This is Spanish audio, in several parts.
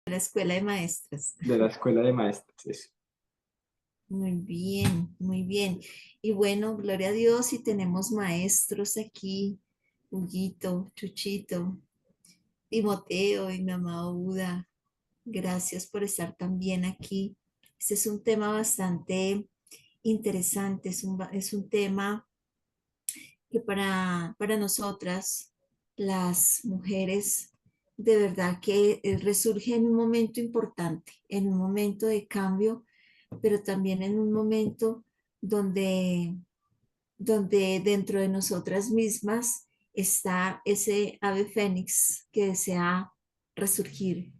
La escuela de maestras. de la escuela de maestras. Eso. Muy bien, muy bien. Y bueno, gloria a Dios y tenemos maestros aquí, Huguito, Chuchito, Timoteo y mi amado Buda. Gracias por estar también aquí. Este es un tema bastante interesante, es un tema que para nosotras, las mujeres, de verdad que resurge en un momento importante, en un momento de cambio, pero también en un momento donde, donde dentro de nosotras mismas está ese ave fénix que desea resurgir.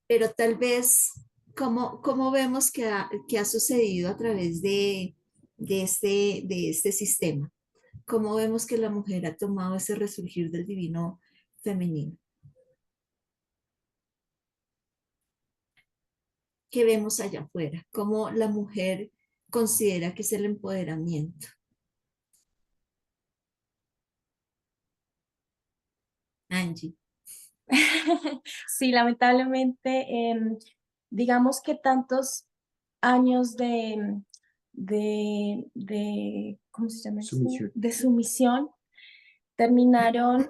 Pero tal vez, ¿cómo vemos que ha sucedido a través de este sistema? ¿Cómo vemos que la mujer ha tomado ese resurgir del divino femenino? ¿Qué vemos allá afuera? ¿Cómo la mujer considera que es el empoderamiento? Angie. Sí, lamentablemente, digamos que tantos años ¿cómo se llama esto? Sumisión. De sumisión terminaron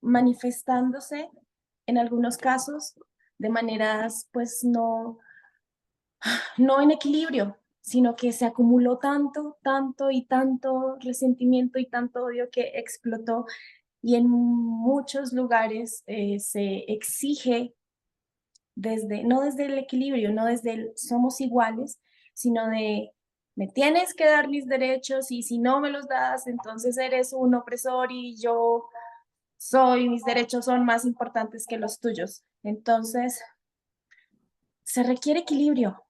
manifestándose en algunos casos de maneras, pues no en equilibrio, sino que se acumuló tanto, tanto y tanto resentimiento y tanto odio que explotó y en muchos lugares se exige no desde el equilibrio, no desde el somos iguales, sino de me tienes que dar mis derechos y si no me los das, entonces eres un opresor y mis derechos son más importantes que los tuyos. Entonces, se requiere equilibrio,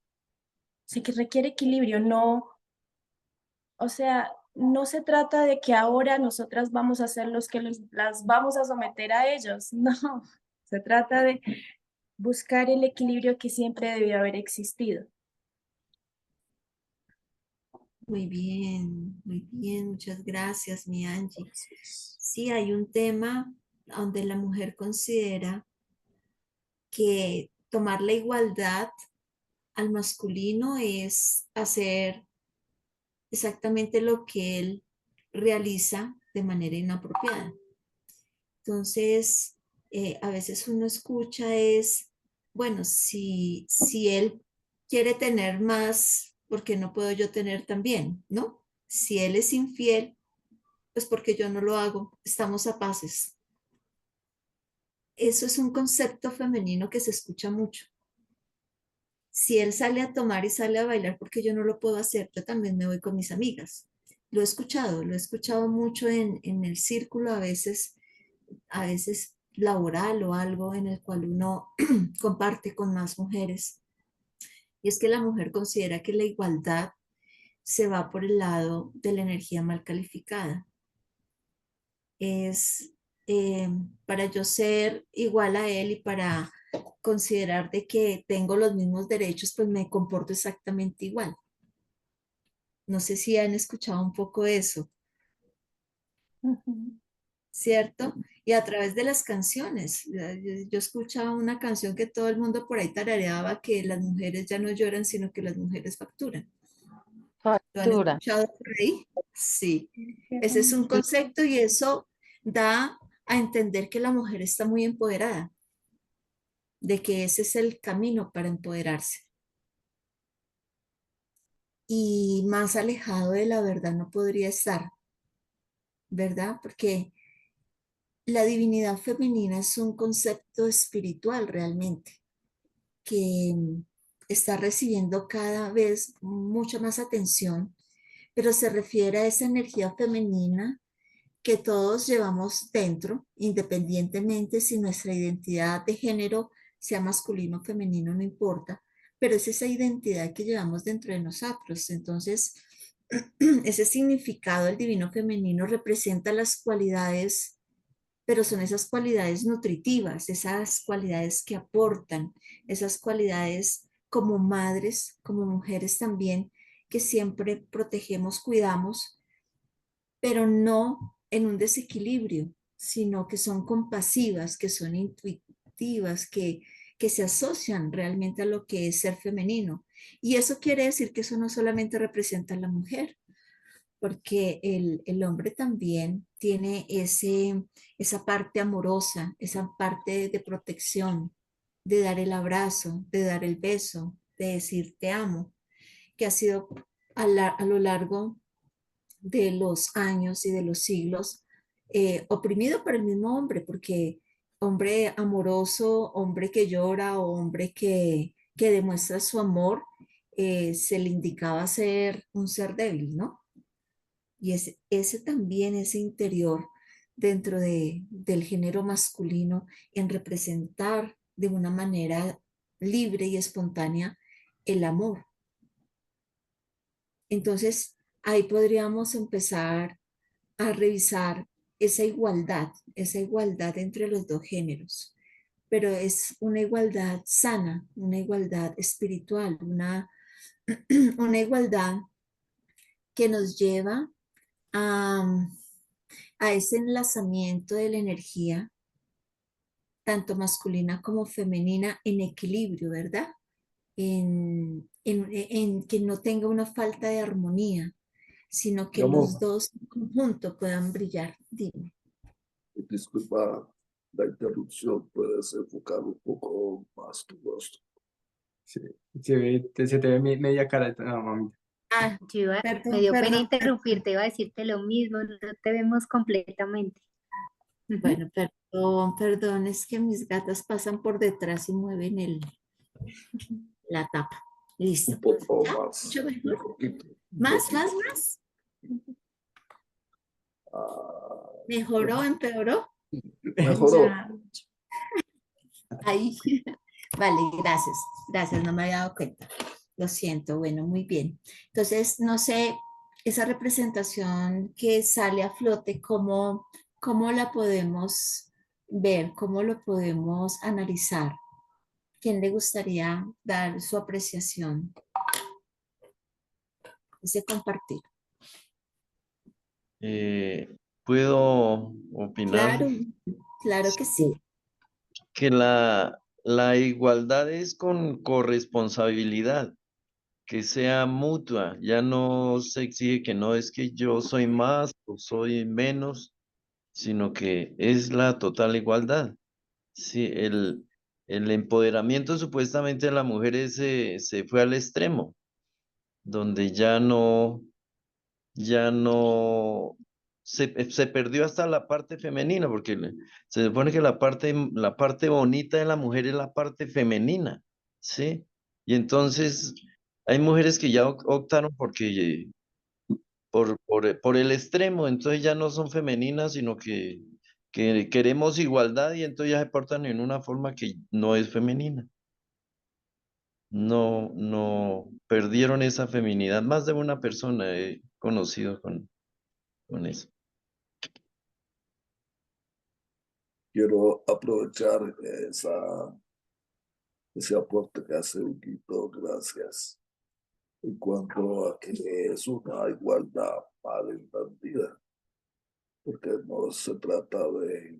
requiere equilibrio, no, o sea, no se trata de que ahora nosotras vamos a ser los que las vamos a someter a ellos, no, se trata de buscar el equilibrio que siempre debió haber existido. Muy bien, muchas gracias, mi Angie. Sí, hay un tema donde la mujer considera que tomar la igualdad al masculino es hacer exactamente lo que él realiza de manera inapropiada. Entonces, a veces uno escucha es, bueno, si él quiere tener más, ¿por qué no puedo yo tener también? ¿No? Si él es infiel, pues porque yo no lo hago, estamos a paces. Eso es un concepto femenino que se escucha mucho. Si él sale a tomar y sale a bailar porque yo no lo puedo hacer, yo también me voy con mis amigas. Lo he escuchado mucho en el círculo, a veces laboral o algo en el cual uno comparte con más mujeres. Y es que la mujer considera que la igualdad se va por el lado de la energía mal calificada. Es para yo ser igual a él y para considerar de que tengo los mismos derechos, pues me comporto exactamente igual. No sé si han escuchado un poco eso, Ujú. ¿cierto? Y a través de las canciones. Yo escuchaba una canción que todo el mundo por ahí tarareaba que las mujeres ya no lloran, sino que las mujeres facturan. ¿Lo han Factura. escuchado por ahí? Sí. Ese es un concepto y eso da a entender que la mujer está muy empoderada, de que ese es el camino para empoderarse. Y más alejado de la verdad no podría estar, ¿verdad? Porque la divinidad femenina es un concepto espiritual realmente, que está recibiendo cada vez mucha más atención, pero se refiere a esa energía femenina que todos llevamos dentro, independientemente si nuestra identidad de género sea masculino o femenino, no importa, pero es esa identidad que llevamos dentro de nosotros. Entonces, ese significado del divino femenino representa las cualidades, pero son esas cualidades nutritivas, esas cualidades que aportan, esas cualidades como madres, como mujeres también, que siempre protegemos, cuidamos, pero no en un desequilibrio, sino que son compasivas, que son intuitivas, que que se asocian realmente a lo que es ser femenino. Y eso quiere decir que eso no solamente representa a la mujer, porque el hombre también tiene esa parte amorosa, esa parte de protección, de dar el abrazo, de dar el beso, de decir te amo, que ha sido a lo largo de los años y de los siglos oprimido por el mismo hombre, porque hombre amoroso, hombre que llora o hombre que demuestra su amor, se le indicaba ser un ser débil, ¿no? Y ese también, ese interior dentro del género masculino en representar de una manera libre y espontánea el amor. Entonces, ahí podríamos empezar a revisar esa igualdad entre los dos géneros, pero es una igualdad sana, una igualdad espiritual, una igualdad que nos lleva a, a ese enlazamiento de la energía, tanto masculina como femenina, en equilibrio, ¿verdad? En que no tenga una falta de armonía, sino que Digamos, los dos en conjunto puedan brillar. Dime. disculpa la interrupción, puedes enfocar un poco más tu rostro. Sí, se te ve media cara. No, mamita. Ah, Me perdón, dio pena perdón. interrumpirte, iba a decirte lo mismo, no te vemos completamente. Ujú. Bueno, perdón, perdón, es que mis gatas pasan por detrás y mueven la tapa. Un Listo. poco ¿Ya? más, ¿Mucho un mejor? poquito, un ¿Más, poquito. más, más? Ah, ¿Mejoró, empeoró? mejoró. Ya. Ahí. Vale, gracias. Gracias, no me había dado cuenta. Lo siento, bueno, muy bien. Entonces, no sé, esa representación que sale a flote, ¿cómo la podemos ver? ¿Cómo lo podemos analizar? ¿Quién le gustaría dar su apreciación? Ese compartir. ¿Puedo opinar? Claro, claro que sí. Que la igualdad es con corresponsabilidad, que sea mutua, ya no se exige que no es que yo soy más o soy menos, sino que es la total igualdad. Sí, el empoderamiento supuestamente de la mujer se fue al extremo, donde ya no se perdió hasta la parte femenina, porque se supone que la parte bonita de la mujer es la parte femenina, ¿sí? Y entonces hay mujeres que ya optaron por el extremo, entonces ya no son femeninas, sino que queremos igualdad y entonces ya se portan en una forma que no es femenina. No, perdieron esa feminidad. Más de una persona he conocido con eso. Quiero aprovechar ese aporte que hace Huguito, gracias. En cuanto a que es una igualdad mal entendida, porque no se trata de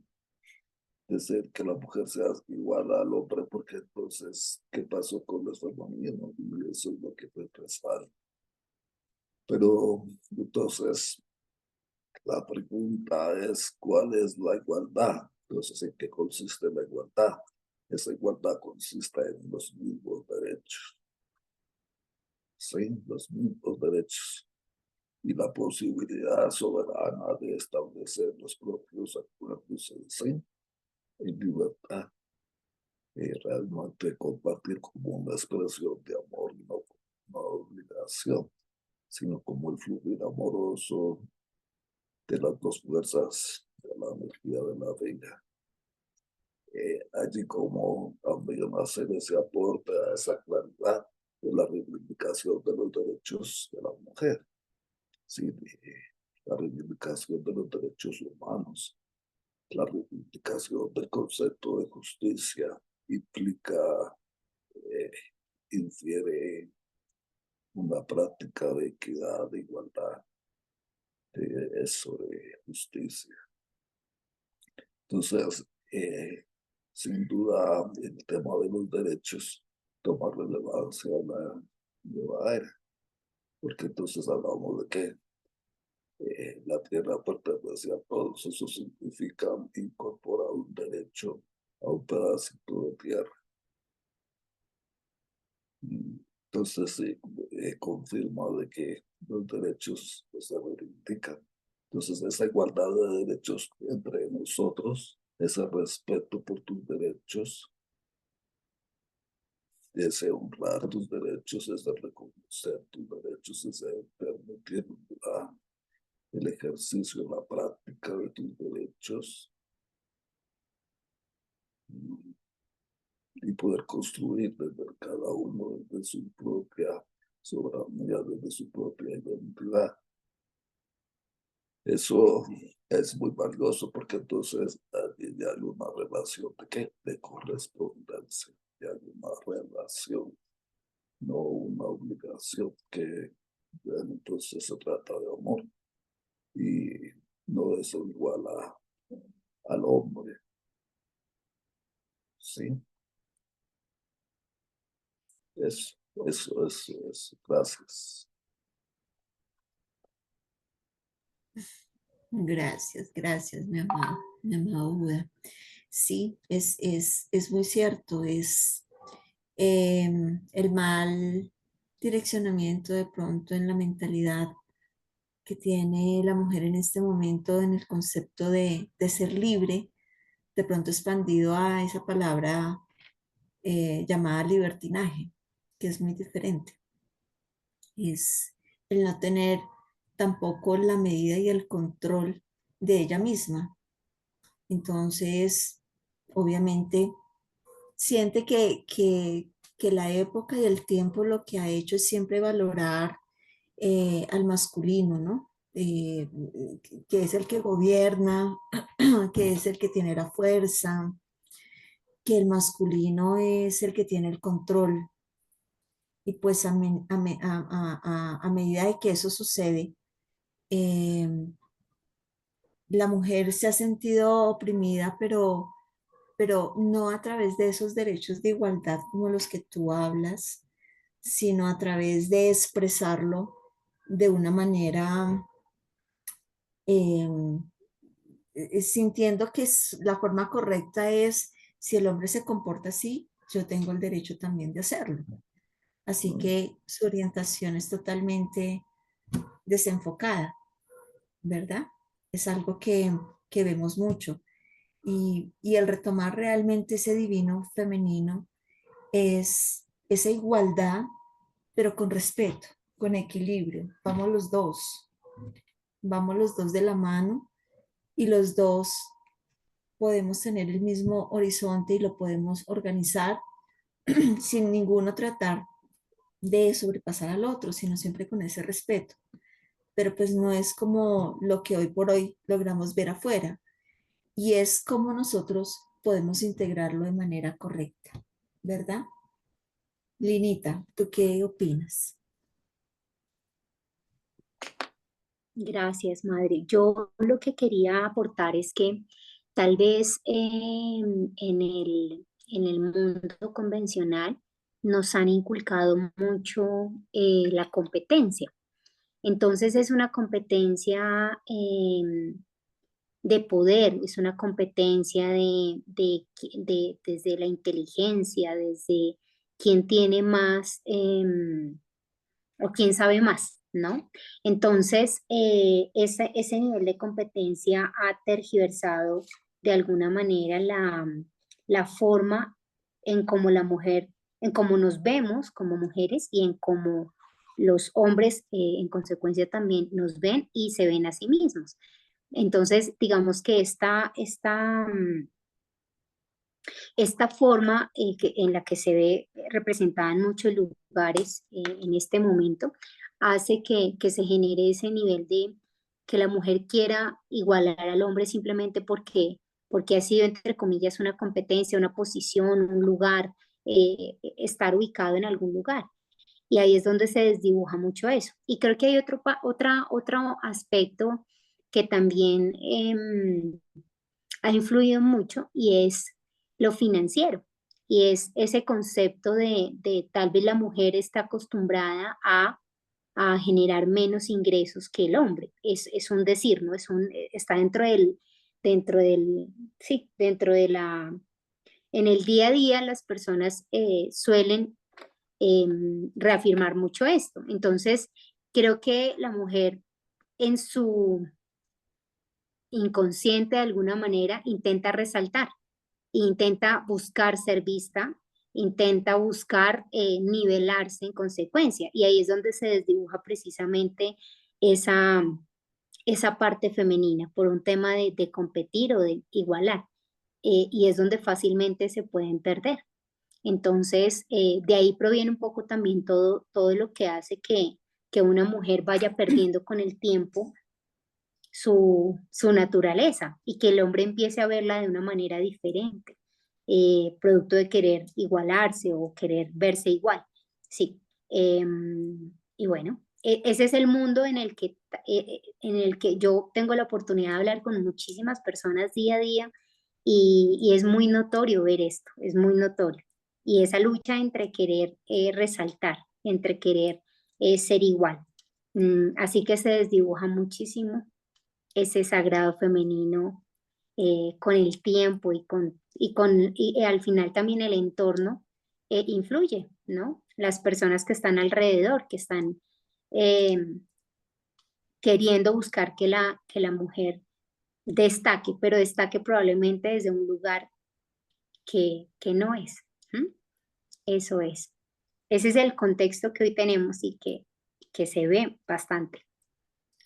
decir que la mujer sea igual al hombre, porque entonces, ¿qué pasó con los femeninos? Y eso es lo que fue pensar. Pero entonces, la pregunta es, ¿cuál es la igualdad? Entonces, ¿en qué consiste la igualdad? Esa igualdad consiste en los mismos derechos, ¿sí? Los mismos derechos y la posibilidad soberana de establecer los propios acuerdos en libertad. Realmente compartir como una expresión de amor, no como una obligación, sino como el fluir amoroso de las dos fuerzas de la energía de la vida. Allí como también hacer ese aporte a esa claridad de la reivindicación de los derechos de la mujer, ¿sí? La reivindicación de los derechos humanos, la reivindicación del concepto de justicia implica, eh, infiere una práctica de equidad, de igualdad, de eso, de justicia. Entonces, sin duda el tema de los derechos toma relevancia en la nueva era, porque entonces hablamos de que la tierra pertenece a todos. Eso significa incorporar un derecho a un pedacito de tierra. Entonces confirma de que los derechos se reivindican. Entonces esa igualdad de derechos entre nosotros, ese respeto por tus derechos, ese honrar tus derechos, ese reconocer tus derechos, ese permitir el ejercicio, la práctica de tus derechos, y poder construir desde cada uno desde su propia soberanía, desde su propia identidad. Eso es muy valioso porque entonces allí hay una relación de ¿qué? De correspondencia, y hay una relación, no una obligación, que entonces se trata de amor y no es igual al hombre, ¿sí? Eso es. Gracias. Gracias, mi amado Buda. Sí, es muy cierto, es el mal direccionamiento de pronto en la mentalidad que tiene la mujer en este momento en el concepto de ser libre, de pronto expandido a esa palabra llamada libertinaje, que es muy diferente. Es el no tener tampoco la medida y el control de ella misma. Entonces, obviamente, siente que la época y el tiempo lo que ha hecho es siempre valorar al masculino, ¿no? Que es el que gobierna, que es el que tiene la fuerza, que el masculino es el que tiene el control. Y pues a medida de que eso sucede, eh, la mujer se ha sentido oprimida, pero no a través de esos derechos de igualdad como los que tú hablas, sino a través de expresarlo de una manera eh, sintiendo que la forma correcta es, si el hombre se comporta así, yo tengo el derecho también de hacerlo. Así que su orientación es totalmente desenfocada, ¿verdad? Es algo que vemos mucho. Y el retomar realmente ese divino femenino es esa igualdad, pero con respeto, con equilibrio. Vamos los dos de la mano y los dos podemos tener el mismo horizonte y lo podemos organizar sin ninguno tratar de sobrepasar al otro, sino siempre con ese respeto. Pero pues no es como lo que hoy por hoy logramos ver afuera, y es como nosotros podemos integrarlo de manera correcta, ¿verdad? Linita, ¿tú qué opinas? Gracias, madre. Yo lo que quería aportar es que tal vez en el mundo convencional nos han inculcado mucho la competencia. Entonces es una competencia de poder, es una competencia desde la inteligencia, desde quién tiene más o quién sabe más, ¿no? Entonces, ese nivel de competencia ha tergiversado de alguna manera la forma en cómo la mujer, en cómo nos vemos como mujeres y en cómo los hombres, en consecuencia, también nos ven y se ven a sí mismos. Entonces, digamos que esta forma en la que se ve representada en muchos lugares en este momento hace que se genere ese nivel de que la mujer quiera igualar al hombre simplemente porque ha sido, entre comillas, una competencia, una posición, un lugar, estar ubicado en algún lugar. Y ahí es donde se desdibuja mucho eso. Y creo que hay otro aspecto que también ha influido mucho y es lo financiero. Y es ese concepto de tal vez la mujer está acostumbrada a generar menos ingresos que el hombre. Es un decir, ¿no? Está sí, dentro de en el día a día las personas suelen reafirmar mucho esto. Entonces, creo que la mujer en su inconsciente de alguna manera intenta resaltar, intenta buscar ser vista, intenta buscar nivelarse en consecuencia. Y ahí es donde se desdibuja precisamente esa, esa parte femenina por un tema de competir o de igualar. Y es donde fácilmente se pueden perder. Entonces, de ahí proviene un poco también todo lo que hace que una mujer vaya perdiendo con el tiempo su naturaleza y que el hombre empiece a verla de una manera diferente, producto de querer igualarse o querer verse igual. Sí. Y bueno, ese es el mundo en el que yo tengo la oportunidad de hablar con muchísimas personas día a día y es muy notorio ver esto, es muy notorio. Y esa lucha entre querer resaltar, entre querer ser igual. Así que se desdibuja muchísimo ese sagrado femenino con el tiempo y al final también el entorno influye, ¿no? Las personas que están alrededor, que están eh, queriendo buscar que la mujer destaque, pero destaque probablemente desde un lugar que no es. ¿Mm? Eso es. Ese es el contexto que hoy tenemos y que se ve bastante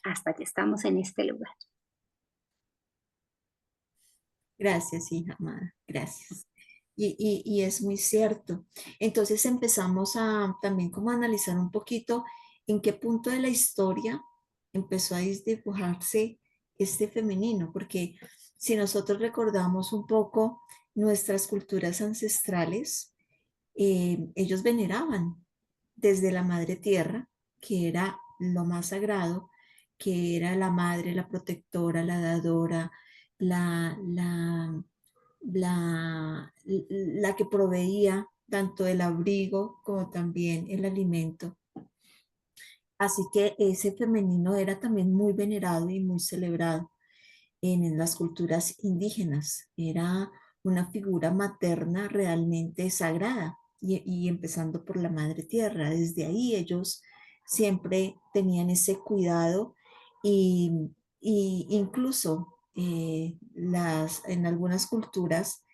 hasta que estamos en este lugar. Gracias, hija amada, gracias. Y es muy cierto. Entonces empezamos a también como a analizar un poquito en qué punto de la historia empezó a desdibujarse este femenino, porque si nosotros recordamos un poco nuestras culturas ancestrales, ellos veneraban desde la madre tierra, que era lo más sagrado, que era la madre, la protectora, la dadora, la, la, la que proveía tanto el abrigo como también el alimento. Así que ese femenino era también muy venerado y muy celebrado en las culturas indígenas. Era una figura materna realmente sagrada y empezando por la madre tierra. Desde ahí ellos siempre tenían ese cuidado y, y incluso en algunas culturas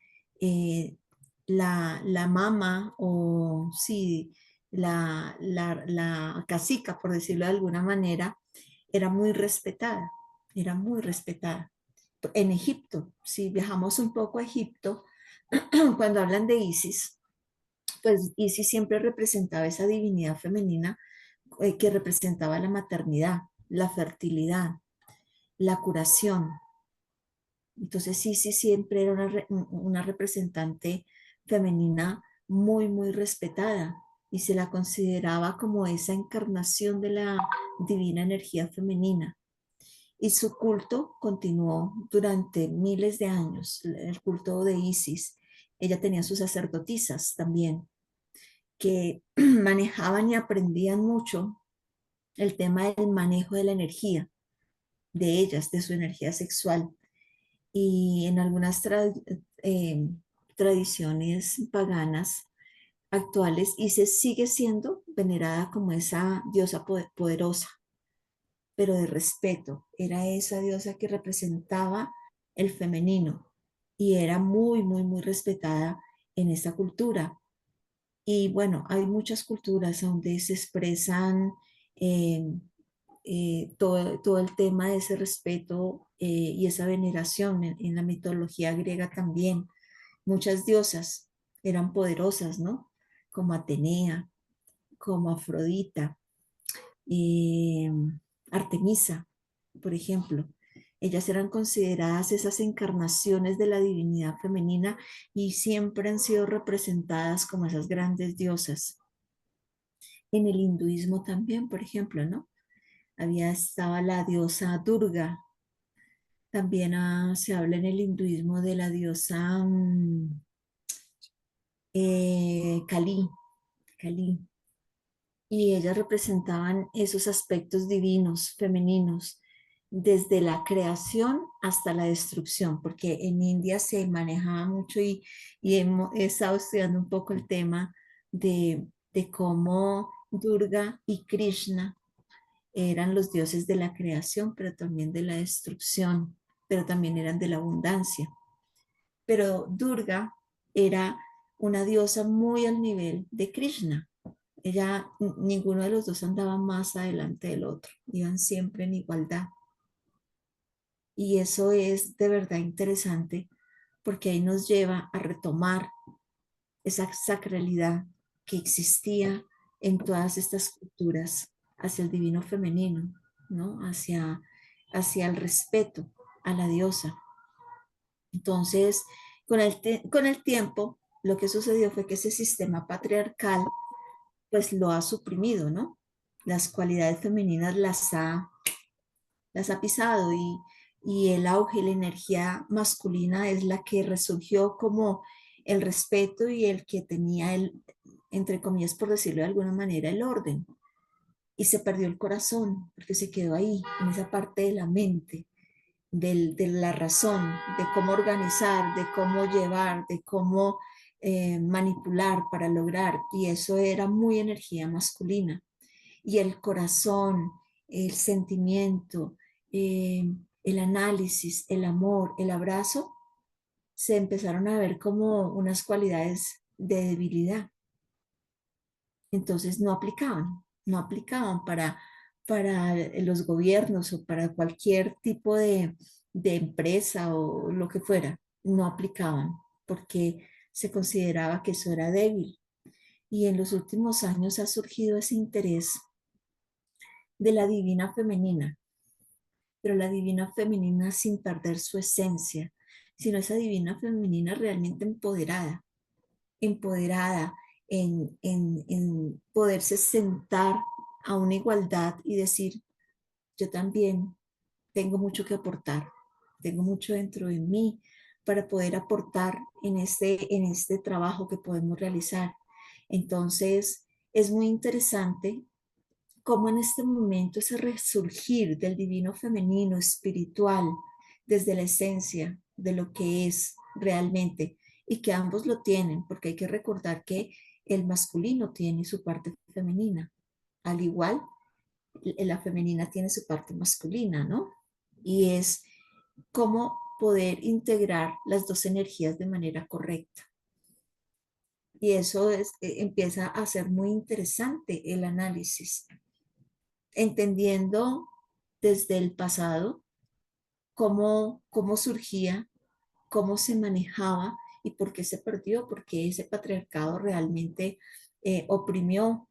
la mama o sí, la cacica, por decirlo de alguna manera, era muy respetada, era muy respetada en Egipto. Si viajamos un poco a Egipto, cuando hablan de Isis, pues Isis siempre representaba esa divinidad femenina que representaba la maternidad, la fertilidad, la curación. Entonces Isis siempre era una representante femenina muy, muy respetada y se la consideraba como esa encarnación de la divina energía femenina. Y su culto continuó durante miles de años, el culto de Isis. Ella tenía sus sacerdotisas también, que manejaban y aprendían mucho el tema del manejo de la energía de ellas, de su energía sexual. Y en algunas tradiciones paganas actuales, Isis sigue siendo venerada como esa diosa poderosa, pero de respeto. Era esa diosa que representaba el femenino y era muy, muy, muy respetada en esta cultura. Y bueno, hay muchas culturas donde se expresan eh, todo el tema de ese respeto y esa veneración en la mitología griega también. Muchas diosas eran poderosas, ¿no? Como Atenea, como Afrodita, eh, Artemisa, por ejemplo. Ellas eran consideradas esas encarnaciones de la divinidad femenina y siempre han sido representadas como esas grandes diosas. En el hinduismo también, por ejemplo, ¿no? Estaba la diosa Durga. También se habla en el hinduismo de la diosa Kali, Kali. Y ellas representaban esos aspectos divinos, femeninos, desde la creación hasta la destrucción, porque en India se manejaba mucho he estado estudiando un poco el tema de cómo Durga y Krishna eran los dioses de la creación, pero también de la destrucción, pero también eran de la abundancia. Pero Durga era una diosa muy al nivel de Krishna. Ninguno de los dos andaba más adelante del otro, iban siempre en igualdad. Y eso es de verdad interesante porque ahí nos lleva a retomar esa sacralidad que existía en todas estas culturas hacia el divino femenino, ¿no? Hacia el respeto a la diosa. Entonces, con el tiempo, lo que sucedió fue que ese sistema patriarcal pues lo ha suprimido, ¿no? Las cualidades femeninas las ha pisado y el auge y la energía masculina es la que resurgió como el respeto y el que tenía entre comillas, por decirlo de alguna manera, el orden. Y se perdió el corazón porque se quedó ahí, en esa parte de la mente, de la razón, de cómo organizar, de cómo llevar, de cómo manipular para lograr. Y eso era muy energía masculina. Y el corazón, el sentimiento, eh, el análisis, el amor, el abrazo, se empezaron a ver como unas cualidades de debilidad. Entonces no aplicaban para los gobiernos o para cualquier tipo de empresa o lo que fuera, no aplicaban porque se consideraba que eso era débil. Y en los últimos años ha surgido ese interés de la divina femenina, pero la divina femenina sin perder su esencia, sino esa divina femenina realmente empoderada, empoderada en poderse sentar a una igualdad y decir, yo también tengo mucho que aportar, tengo mucho dentro de mí para poder aportar en este trabajo que podemos realizar. Entonces, es muy interesante cómo en este momento ese resurgir del divino femenino espiritual desde la esencia de lo que es realmente y que ambos lo tienen, porque hay que recordar que el masculino tiene su parte femenina, al igual la femenina tiene su parte masculina, ¿no? Y es cómo poder integrar las dos energías de manera correcta. Y eso empieza a ser muy interesante el análisis, entendiendo desde el pasado cómo surgía, cómo se manejaba y por qué se perdió, porque ese patriarcado realmente oprimió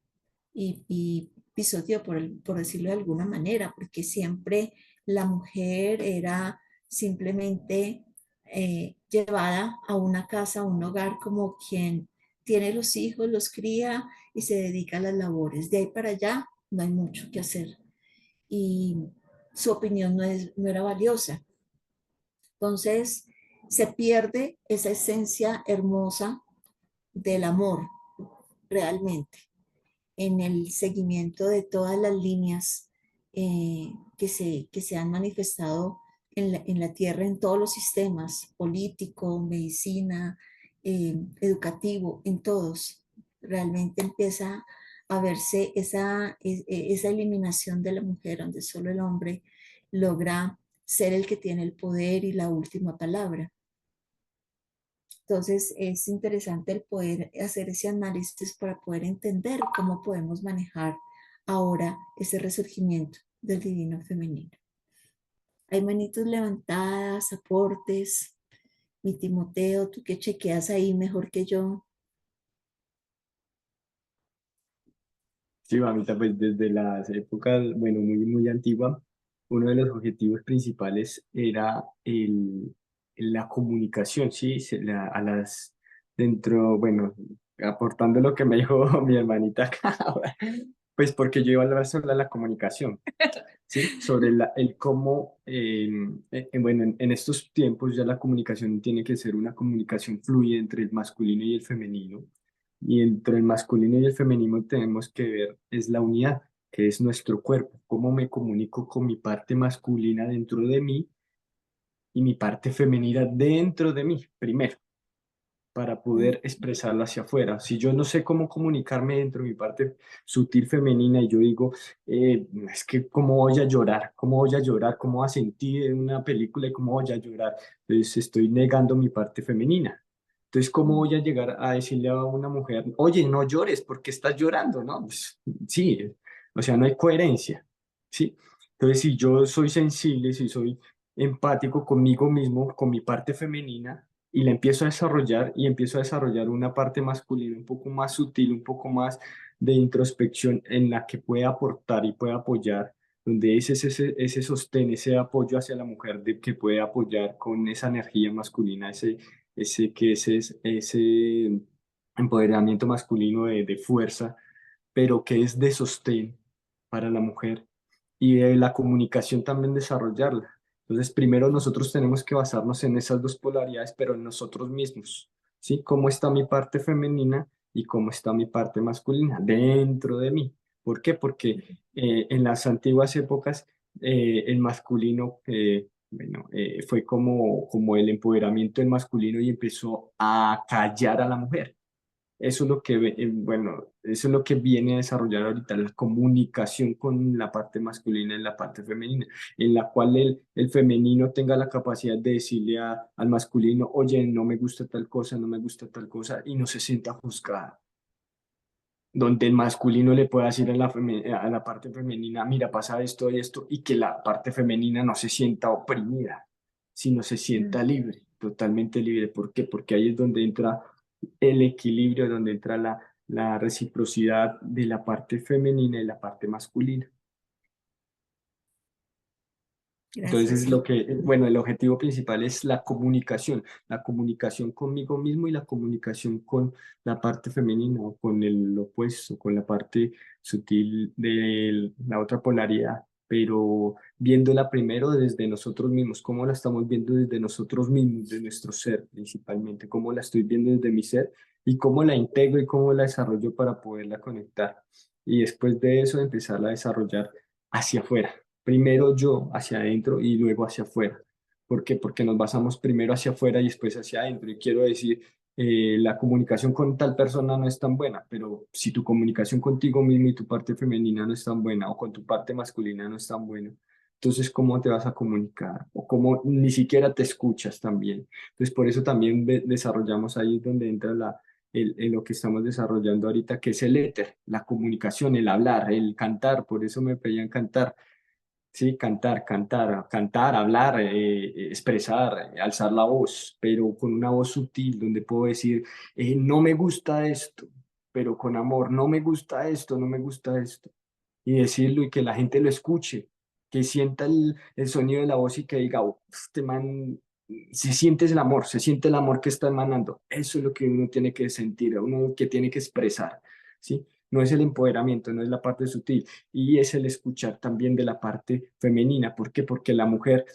y pisoteó, por decirlo de alguna manera, porque siempre la mujer era simplemente llevada a una casa, a un hogar, como quien tiene los hijos, los cría y se dedica a las labores. De ahí para allá no hay mucho que hacer y su opinión no era valiosa. Entonces se pierde esa esencia hermosa del amor realmente en el seguimiento de todas las líneas que se han manifestado en la tierra, en todos los sistemas, político, medicina, educativo, en todos. Realmente empieza a verse esa eliminación de la mujer, donde solo el hombre logra ser el que tiene el poder y la última palabra. Entonces es interesante el poder hacer ese análisis para poder entender cómo podemos manejar ahora ese resurgimiento del divino femenino. Hay manitos levantadas, aportes. Mi Timoteo, tú que chequeas ahí mejor que yo. Sí, mamita, pues desde las épocas, bueno, muy antigua, uno de los objetivos principales era la comunicación, ¿sí? Bueno, aportando lo que me dijo mi hermanita acá, ahora, Pues porque yo iba a hablar sobre la comunicación, ¿sí? Sobre el cómo, bueno, en estos tiempos ya la comunicación tiene que ser una comunicación fluida entre el masculino y el femenino. Y entre el masculino y el femenino tenemos que ver es la unidad, que es nuestro cuerpo, cómo me comunico con mi parte masculina dentro de mí y mi parte femenina dentro de mí, primero para Mm. poder expresarlo hacia afuera. Si yo no sé cómo comunicarme dentro de mi parte sutil femenina y yo digo, es que cómo voy a llorar, cómo voy a llorar, cómo voy a sentir en una película y cómo voy a llorar, entonces estoy negando mi parte femenina. Entonces, ¿cómo voy a llegar a decirle a una mujer, oye, no llores porque estás llorando? ¿No? Pues, sí, o sea, no hay coherencia, ¿sí? Entonces, si yo soy sensible, si soy empático conmigo mismo, con mi parte femenina, y la empiezo a desarrollar y empiezo a desarrollar una parte masculina un poco más sutil, un poco más de introspección en la que pueda aportar y pueda apoyar, donde ese sostén, ese apoyo hacia la mujer de, que puede apoyar con esa energía masculina, ese empoderamiento masculino de fuerza, pero que es de sostén para la mujer y de la comunicación también desarrollarla. Entonces, primero nosotros tenemos que basarnos en esas dos polaridades, pero en nosotros mismos, ¿sí? ¿Cómo está mi parte femenina y cómo está mi parte masculina dentro de mí? ¿Por qué? Porque en las antiguas épocas el masculino, bueno, fue como el empoderamiento del masculino y empezó a callar a la mujer. Eso es lo que, bueno, eso es lo que viene a desarrollar ahorita, la comunicación con la parte masculina y la parte femenina, en la cual el femenino tenga la capacidad de decirle al masculino, oye, no me gusta tal cosa, no me gusta tal cosa, y no se sienta juzgada. Donde el masculino le pueda decir a la parte femenina, mira, pasa esto y esto, y que la parte femenina no se sienta oprimida, sino se sienta libre, totalmente libre. ¿Por qué? Porque ahí es donde entra el equilibrio, donde entra la reciprocidad de la parte femenina y la parte masculina. Entonces, Gracias. bueno, el objetivo principal es la comunicación conmigo mismo y la comunicación con la parte femenina o con el opuesto, con la parte sutil de la otra polaridad, pero viéndola primero desde nosotros mismos, cómo la estamos viendo desde nosotros mismos, de nuestro ser principalmente, cómo la estoy viendo desde mi ser y cómo la integro y cómo la desarrollo para poderla conectar. Y después de eso, empezarla a desarrollar hacia afuera, primero yo hacia adentro y luego hacia afuera. ¿Por qué? Porque nos basamos primero hacia afuera y después hacia adentro. Y quiero decir, la comunicación con tal persona no es tan buena, pero si tu comunicación contigo mismo y tu parte femenina no es tan buena o con tu parte masculina no es tan buena, entonces ¿cómo te vas a comunicar? O cómo ni siquiera te escuchas también. Entonces por eso también desarrollamos ahí donde entra lo que estamos desarrollando ahorita, que es el éter, la comunicación, el hablar, el cantar. Por eso me pedían cantar. Sí, cantar, hablar, expresar, alzar la voz, pero con una voz sutil donde puedo decir, no me gusta esto, pero con amor, no me gusta esto, no me gusta esto. Y decirlo y que la gente lo escuche, que sienta el sonido de la voz y que diga, "Oh, este man, se siente el amor, se siente el amor que está emanando". Eso es lo que uno tiene que sentir, uno que tiene que expresar, ¿sí? No es el empoderamiento, no es la parte sutil y es el escuchar también de la parte femenina. ¿Por qué? Porque la mujer,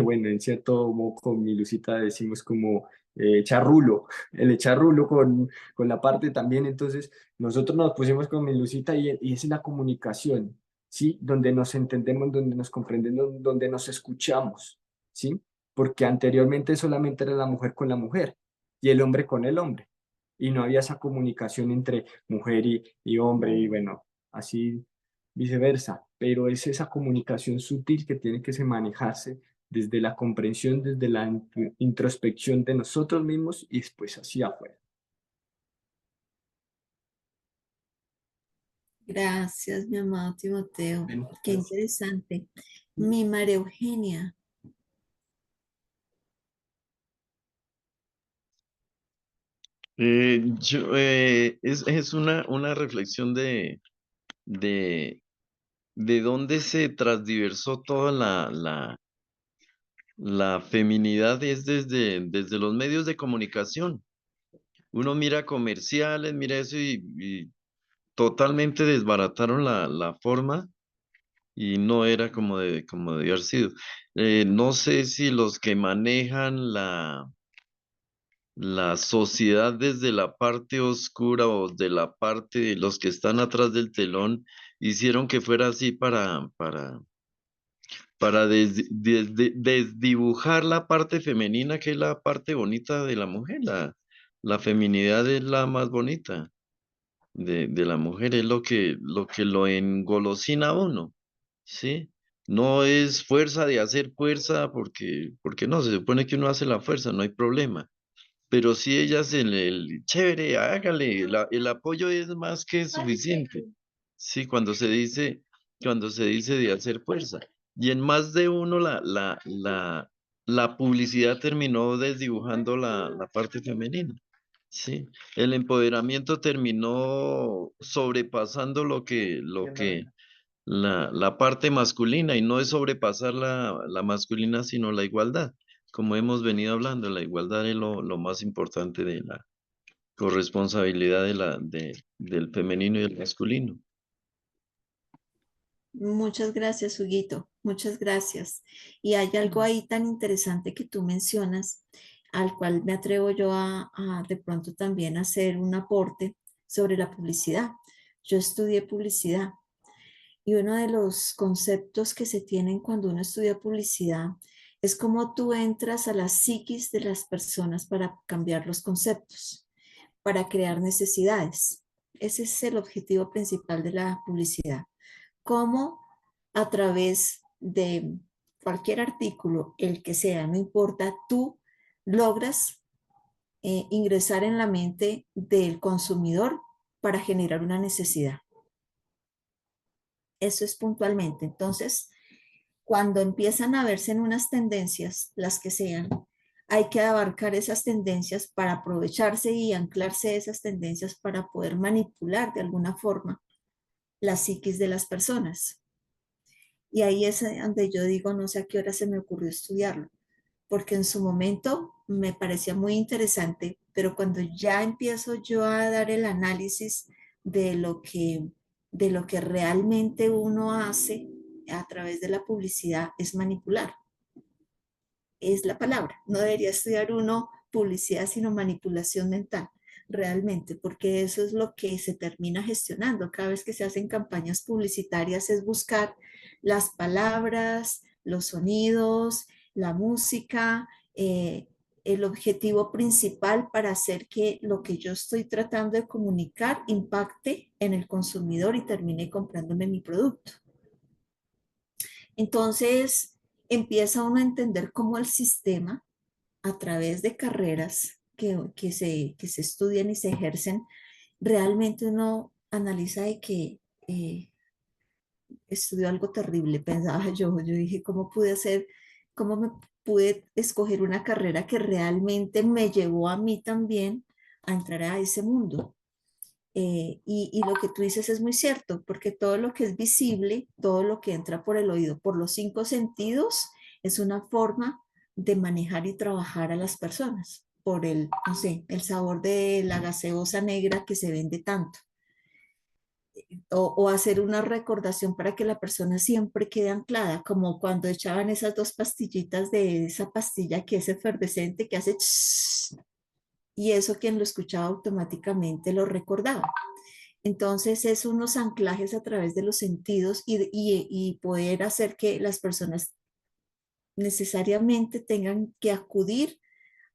bueno, en cierto modo con mi Lucita decimos como echar rulo, el echar rulo con la parte también. Entonces nosotros nos pusimos con mi Lucita y es la comunicación, ¿sí? Donde nos entendemos, donde nos comprendemos, donde nos escuchamos, ¿sí? Porque anteriormente solamente era la mujer con la mujer y el hombre con el hombre y no había esa comunicación entre mujer y hombre y bueno, así viceversa, pero es esa comunicación sutil que tiene que se manejarse desde la comprensión, desde la introspección de nosotros mismos y después hacia afuera. Gracias, mi amado Timoteo. Bueno, Qué interesante. Mi María Eugenia. Es una reflexión de, de dónde se transdiversó toda la feminidad es desde los medios de comunicación. Uno mira comerciales, mira eso y totalmente desbarataron la forma y no era como debió haber sido. No sé si los que manejan la sociedad desde la parte oscura o de la parte de los que están atrás del telón hicieron que fuera así para desdibujar la parte femenina, que es la parte bonita de la mujer. La feminidad es la más bonita de la mujer, es lo que lo engolosina a uno, ¿sí? No es fuerza de hacer fuerza, porque no, se supone que uno hace la fuerza, no hay problema. Pero si ellas, chévere, hágale, el apoyo es más que suficiente. Sí, cuando se dice de hacer fuerza. Y en más de uno la publicidad terminó desdibujando la parte femenina. Sí, el empoderamiento terminó sobrepasando la parte masculina, y no es sobrepasar la masculina, sino la igualdad. Como hemos venido hablando, la igualdad es lo más importante de la corresponsabilidad del femenino y del masculino. Muchas gracias, Huguito. Muchas gracias. Y hay algo ahí tan interesante que tú mencionas, al cual me atrevo yo a de pronto también hacer un aporte sobre la publicidad. Yo estudié publicidad y uno de los conceptos que se tienen cuando uno estudia publicidad es cómo tú entras a la psiquis de las personas para cambiar los conceptos, para crear necesidades. Ese es el objetivo principal de la publicidad. Cómo a través de cualquier artículo, el que sea, no importa, tú logras ingresar en la mente del consumidor para generar una necesidad. Eso es puntualmente. Entonces, cuando empiezan a verse en unas tendencias, las que sean, hay que abarcar esas tendencias para aprovecharse y anclarse a esas tendencias para poder manipular de alguna forma la psiquis de las personas. Y ahí es donde yo digo, no sé a qué hora se me ocurrió estudiarlo, porque en su momento me parecía muy interesante, pero cuando ya empiezo yo a dar el análisis de de lo que realmente uno hace a través de la publicidad es manipular. Es la palabra. No debería estudiar uno publicidad, sino manipulación mental, realmente, porque eso es lo que se termina gestionando. Cada vez que se hacen campañas publicitarias es buscar las palabras, los sonidos, la música, el objetivo principal para hacer que lo que yo estoy tratando de comunicar impacte en el consumidor y termine comprándome mi producto. Entonces, empieza uno a entender cómo el sistema, a través de carreras que se estudian y se ejercen, realmente uno analiza de que estudió algo terrible, pensaba yo dije, ¿cómo pude hacer, cómo me pude escoger una carrera que realmente me llevó a mí también a entrar a ese mundo? Y lo que tú dices es muy cierto, porque todo lo que es visible, todo lo que entra por el oído, por los cinco sentidos, es una forma de manejar y trabajar a las personas, por el, no sé, el sabor de la gaseosa negra que se vende tanto, o hacer una recordación para que la persona siempre quede anclada, como cuando echaban esas dos pastillitas de esa pastilla que es efervescente, que hace y eso quien lo escuchaba automáticamente lo recordaba. Entonces es unos anclajes a través de los sentidos y poder hacer que las personas necesariamente tengan que acudir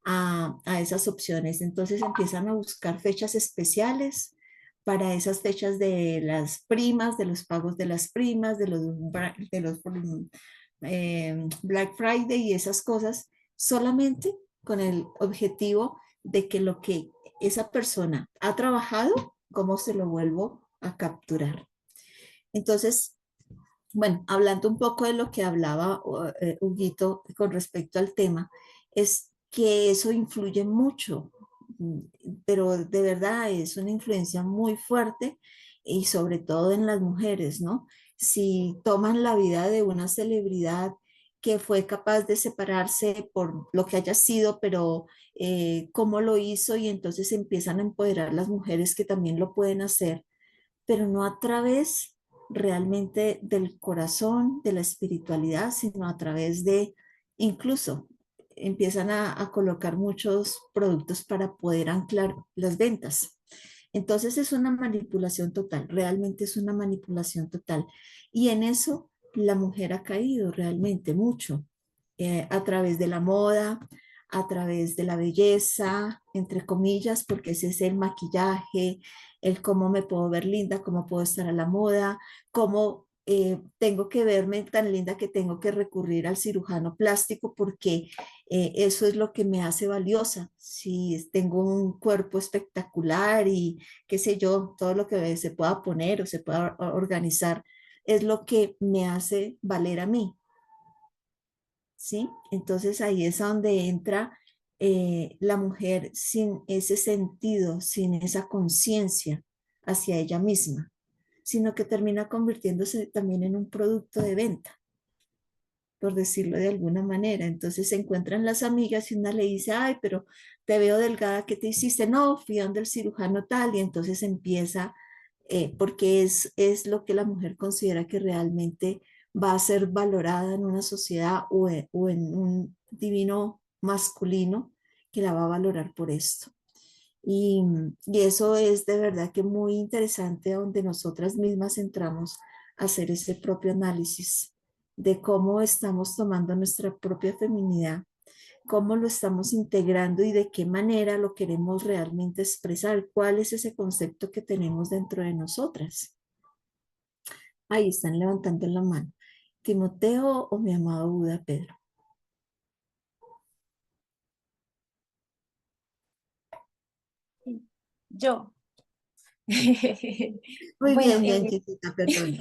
a esas opciones. Entonces empiezan a buscar fechas especiales para esas fechas de las primas, de los pagos de las primas, de los Black Friday y esas cosas, solamente con el objetivo de que lo que esa persona ha trabajado, cómo se lo vuelvo a capturar. Entonces, bueno, hablando un poco de lo que hablaba Huguito con respecto al tema, es que eso influye mucho, pero de verdad es una influencia muy fuerte y sobre todo en las mujeres, ¿no? Si toman la vida de una celebridad que fue capaz de separarse por lo que haya sido, pero cómo lo hizo y entonces empiezan a empoderar las mujeres que también lo pueden hacer pero no a través realmente del corazón, de la espiritualidad, sino a través de, incluso empiezan a colocar muchos productos para poder anclar las ventas. Entonces es una manipulación total, realmente es una manipulación total. Y en eso la mujer ha caído realmente mucho, a través de la moda, a través de la belleza, entre comillas, porque ese es el maquillaje, el cómo me puedo ver linda, cómo puedo estar a la moda, cómo tengo que verme tan linda que tengo que recurrir al cirujano plástico porque eso es lo que me hace valiosa. Si tengo un cuerpo espectacular y qué sé yo, todo lo que se pueda poner o se pueda organizar es lo que me hace valer a mí. ¿Sí? Entonces ahí es donde entra la mujer sin ese sentido, sin esa conciencia hacia ella misma, sino que termina convirtiéndose también en un producto de venta, por decirlo de alguna manera. Entonces se encuentran las amigas y una le dice, ay, pero te veo delgada, ¿qué te hiciste? No, fui donde el cirujano tal, y entonces empieza, porque es lo que la mujer considera que realmente va a ser valorada en una sociedad o en un divino masculino que la va a valorar por esto. Y eso es de verdad que muy interesante donde nosotras mismas entramos a hacer ese propio análisis de cómo estamos tomando nuestra propia feminidad, cómo lo estamos integrando y de qué manera lo queremos realmente expresar, cuál es ese concepto que tenemos dentro de nosotras. Ahí están levantando la mano. Timoteo o mi amado Buda, Pedro. Yo. Muy Bueno, bien, bien, chiquita, perdón.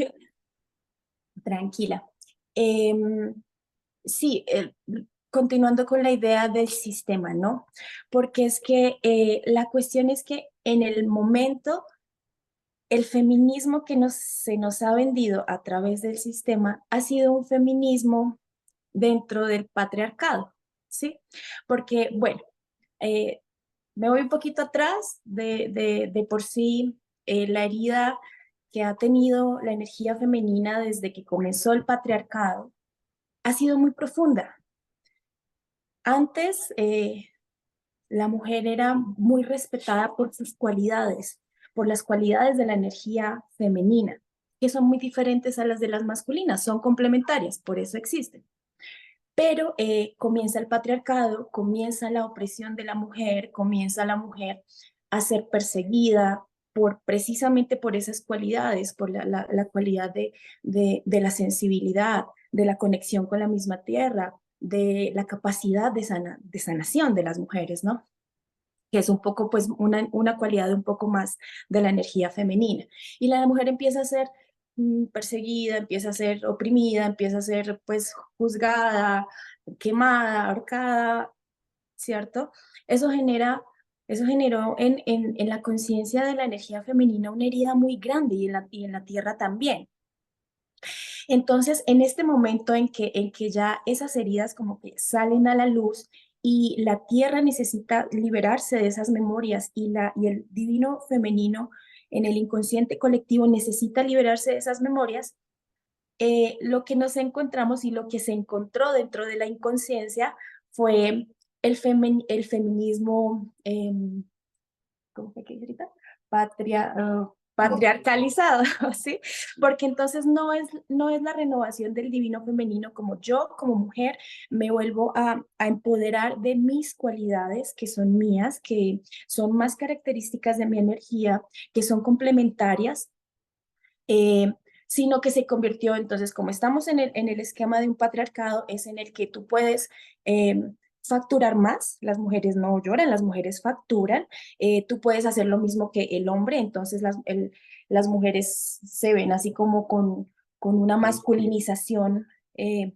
tranquila. Em, sí, continuando con la idea del sistema, ¿no? Porque es que la cuestión es que en el momento, el feminismo que se nos ha vendido a través del sistema ha sido un feminismo dentro del patriarcado, ¿sí? Porque, bueno, eh, me voy un poquito atrás de por sí, la herida que ha tenido la energía femenina desde que comenzó el patriarcado ha sido muy profunda. Antes, la mujer era muy respetada por sus cualidades, por las cualidades de la energía femenina, que son muy diferentes a las de las masculinas, son complementarias, por eso existen. Pero comienza el patriarcado, comienza la opresión de la mujer, comienza la mujer a ser perseguida precisamente por esas cualidades, por la cualidad de la sensibilidad, de la conexión con la misma tierra, de la capacidad de sanación de las mujeres, ¿no? Que es un poco, pues, una cualidad un poco más de la energía femenina. Y la mujer empieza a ser perseguida, empieza a ser oprimida, empieza a ser, pues, juzgada, quemada, ahorcada, ¿cierto? Eso eso generó en la conciencia de la energía femenina una herida muy grande y en la tierra también. Entonces, en este momento en que ya esas heridas como que salen a la luz y la tierra necesita liberarse de esas memorias y el divino femenino en el inconsciente colectivo necesita liberarse de esas memorias, lo que nos encontramos y lo que se encontró dentro de la inconsciencia fue el feminismo, ¿cómo fue que dice ahorita? Patriarcalizado, ¿sí? Porque entonces no es la renovación del divino femenino como yo, como mujer, me vuelvo a empoderar de mis cualidades que son mías, que son más características de mi energía, que son complementarias, eh, sino que se convirtió, entonces, como estamos en el esquema de un patriarcado, es en el que tú puedes facturar más, las mujeres no lloran, las mujeres facturan, tú puedes hacer lo mismo que el hombre, entonces las mujeres se ven así como con una masculinización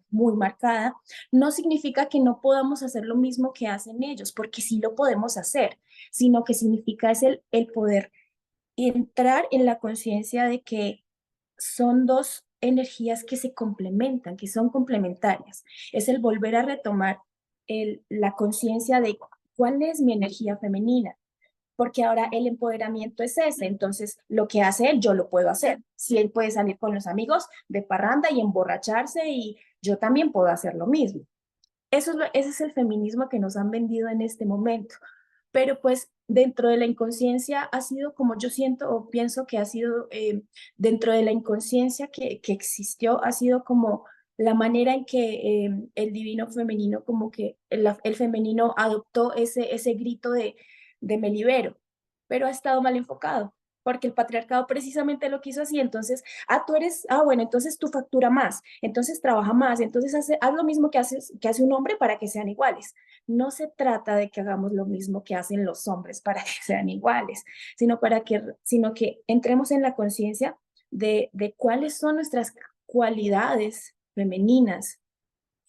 muy marcada. No significa que no podamos hacer lo mismo que hacen ellos, porque sí lo podemos hacer, sino que significa es el poder entrar en la conciencia de que son dos energías que se complementan, que son complementarias. Es el volver a retomar la conciencia de cuál es mi energía femenina, porque ahora el empoderamiento es ese, entonces lo que hace él, yo lo puedo hacer. Si él puede salir con los amigos de parranda y emborracharse, y yo también puedo hacer lo mismo. Ese es el feminismo que nos han vendido en este momento. Pero pues dentro de la inconsciencia ha sido como yo siento o pienso que ha sido, dentro de la inconsciencia que existió, ha sido como la manera en que el divino femenino, como que el femenino adoptó ese grito de me libero, pero ha estado mal enfocado, porque el patriarcado precisamente lo quiso así. Entonces, tú eres, bueno, entonces tú factura más, entonces trabaja más, entonces haz lo mismo que hace un hombre para que sean iguales. No se trata de que hagamos lo mismo que hacen los hombres para que sean iguales, sino que entremos en la conciencia de cuáles son nuestras cualidades femeninas,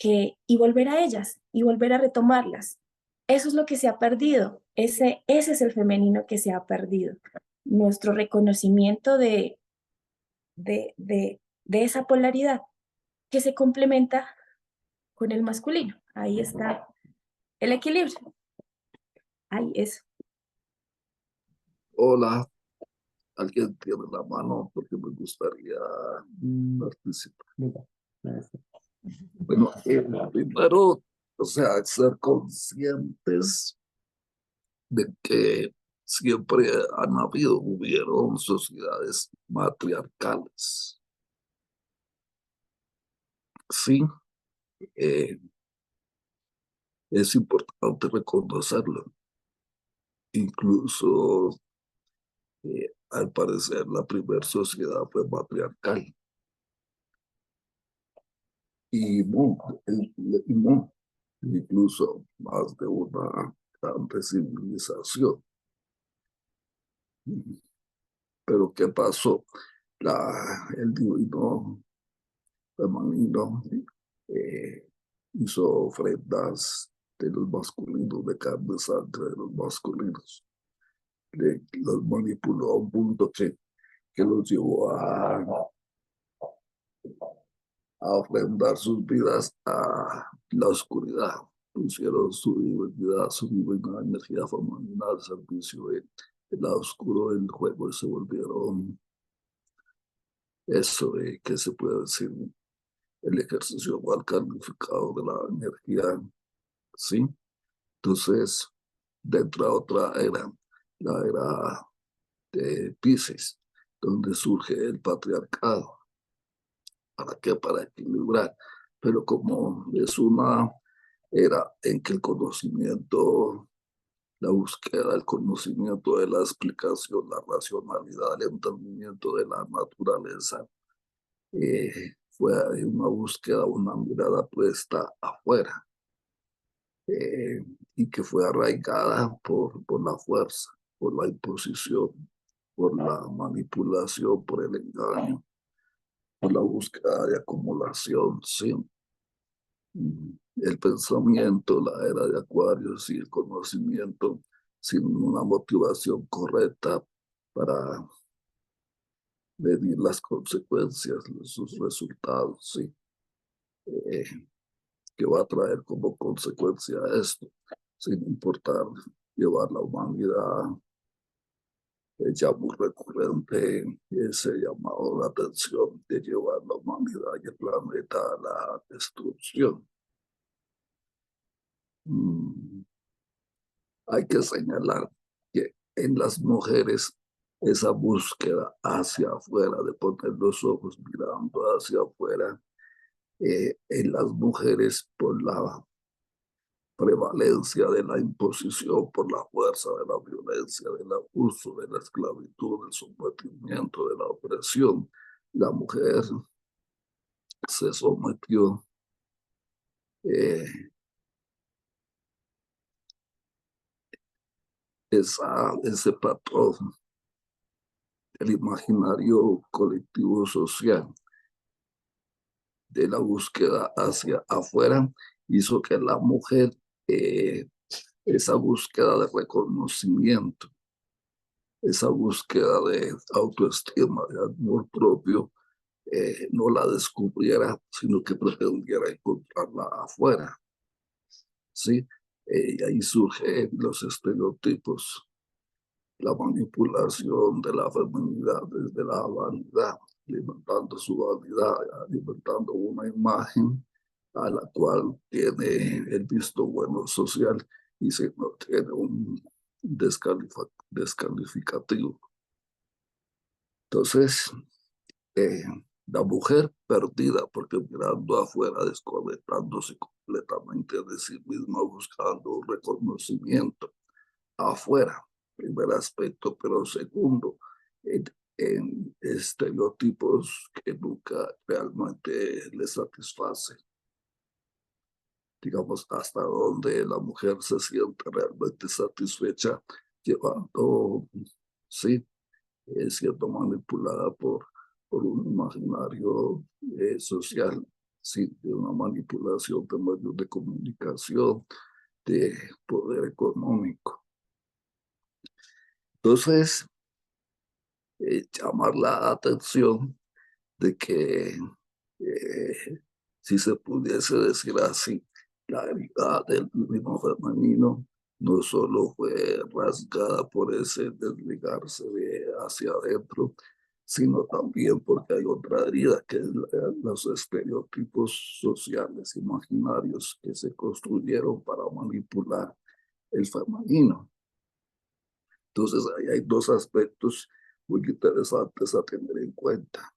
y volver a ellas y volver a retomarlas. Eso es lo que se ha perdido. Ese es el femenino que se ha perdido. Nuestro reconocimiento de esa polaridad que se complementa con el masculino. Ahí está el equilibrio. Ahí es. Hola, alguien tiene la mano porque me gustaría participar. Mira, maestro. Bueno, primero, o sea, ser conscientes de que siempre hubieron sociedades matriarcales. Sí, eh, es importante reconocerlo. Incluso, al parecer, la primera sociedad fue matriarcal. Y incluso más de una grande civilización. Pero ¿qué pasó? El divino femenino hizo ofrendas de los masculinos, de carne y sangre de los masculinos. Los manipuló a un punto que los llevó a ofrendar sus vidas a la oscuridad. Pusieron su divinidad, su divina energía femenina al servicio del lado oscuro del juego y se volvieron eso de que se puede decir el ejercicio mal calificado de la energía, ¿sí? Entonces, dentro de otra era, la era de Piscis, donde surge el patriarcado. ¿Para qué? Para equilibrar. Pero como es una era en que el conocimiento, la búsqueda del conocimiento de la explicación, la racionalidad, el entendimiento de la naturaleza, fue una búsqueda, una mirada puesta afuera, y que fue arraigada por la fuerza, por la imposición, por la manipulación, por el engaño, por la búsqueda de acumulación, sí. El pensamiento, la era de Acuario, y el conocimiento sin una motivación correcta para medir las consecuencias, sus resultados, sí. Que va a traer como consecuencia esto, sin importar llevar la humanidad. Ya muy recurrente ese llamado de atención de llevar la humanidad y el planeta a la destrucción. Hay que señalar que en las mujeres esa búsqueda hacia afuera, de poner los ojos mirando hacia afuera, en las mujeres por la prevalencia de la imposición, por la fuerza de la violencia, del abuso, de la esclavitud, del sometimiento, de la opresión, la mujer se sometió ese patrón del imaginario colectivo social de la búsqueda hacia afuera, hizo que la mujer, esa búsqueda de reconocimiento, esa búsqueda de autoestima, de amor propio, no la descubriera, sino que pretendiera encontrarla afuera. ¿Sí? Y ahí surgen los estereotipos la manipulación de la feminidad desde la vanidad, alimentando su vanidad, alimentando una imagen a la cual tiene el visto bueno social y si no tiene un descalificativo. Entonces, eh, la mujer perdida porque mirando afuera, desconectándose completamente de sí misma, buscando un reconocimiento afuera, primer aspecto, pero segundo, en estereotipos que nunca realmente le satisfacen. Digamos, hasta donde la mujer se siente realmente satisfecha llevando, sí, siendo manipulada por un imaginario social, sí, de una manipulación de medios de comunicación, de poder económico. Entonces, llamar la atención de que, si se pudiese decir así, la herida del divino femenino no solo fue rasgada por ese desligarse de hacia adentro, sino también porque hay otra herida que es los estereotipos sociales imaginarios que se construyeron para manipular el femenino. Entonces, ahí hay dos aspectos muy interesantes a tener en cuenta.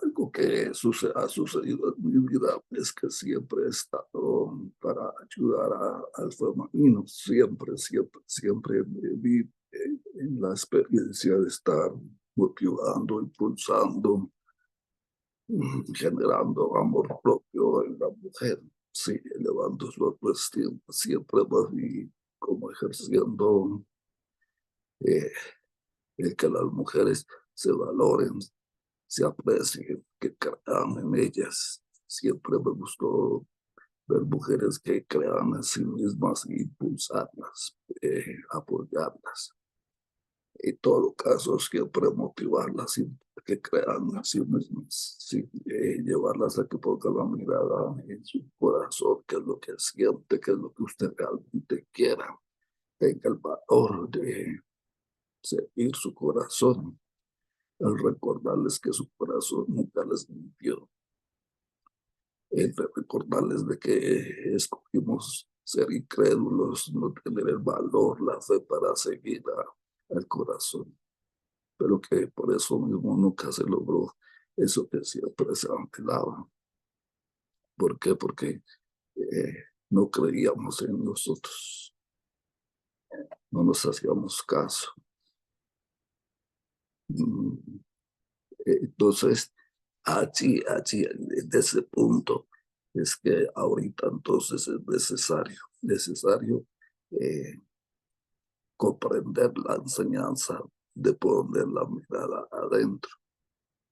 Algo que ha sucedido en mi vida es que siempre he estado para ayudar al femenino, siempre me vi en la experiencia de estar motivando, impulsando, generando amor propio en la mujer, sí, elevando su autoestima, siempre me vi como ejerciendo eh, el que las mujeres se valoren, se aprecien, que crean en ellas. Siempre me gustó ver mujeres que crean en sí mismas e impulsarlas, apoyarlas. En todo caso, siempre motivarlas y que crean en sí mismas, sí, llevarlas a que pongan la mirada en su corazón, qué es lo que siente, qué es lo que usted realmente quiera. Tenga el valor de seguir su corazón, el recordarles que su corazón nunca les mintió, el recordarles de que escogimos ser incrédulos, no tener el valor, la fe para seguir al corazón, pero que por eso mismo nunca se logró eso que siempre se anhelaba. ¿Por qué? Porque no creíamos en nosotros, no nos hacíamos caso. Entonces, de ese punto, es que ahorita entonces es necesario eh, comprender la enseñanza de poner la mirada adentro,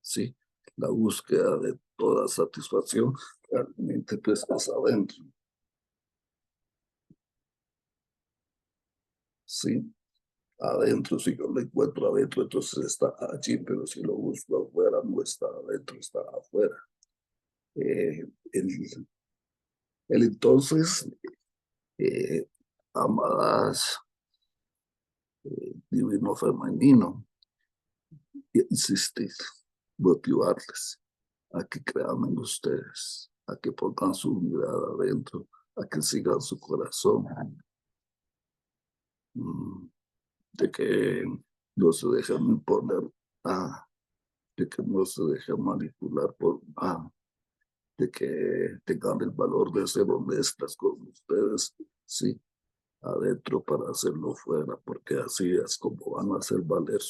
¿sí? La búsqueda de toda satisfacción realmente pues es adentro, ¿sí? Adentro, si yo lo encuentro adentro, entonces está allí, pero si lo busco afuera, no está adentro, está afuera. Eh, el, entonces, eh, amadas, divino femenino, insistir, motivarles a que crean en ustedes, a que pongan su mirada adentro, a que sigan su corazón, de que no se dejen imponer nada, de que no se dejen manipular por nada, de que tengan el valor de ser honestas con ustedes, sí, adentro para hacerlo fuera, porque así es como van a hacer valer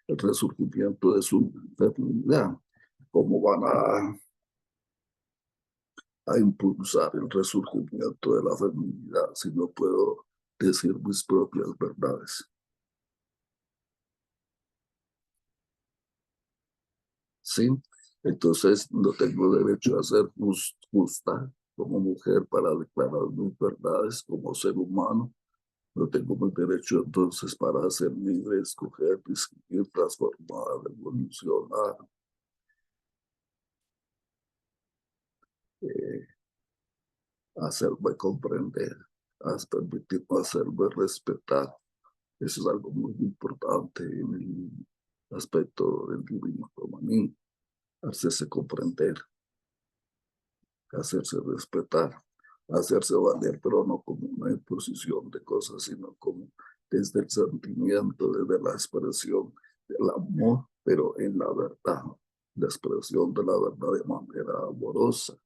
el resurgimiento de su feminidad, como van a impulsar el resurgimiento de la feminidad si no puedo decir mis propias verdades. ¿Sí? Entonces no tengo derecho a ser justa como mujer para declarar mis verdades como ser humano. No tengo el derecho entonces para ser libre, escoger, decidir, transformar, evolucionar, eh, hacerme comprender, permitirme hacerme respetar, Eso es algo muy importante en el aspecto del divino femenino, hacerse comprender, hacerse respetar, hacerse valer, pero no como una imposición de cosas, sino como desde el sentimiento, desde la expresión del amor, pero en la verdad, la expresión de la verdad de manera amorosa,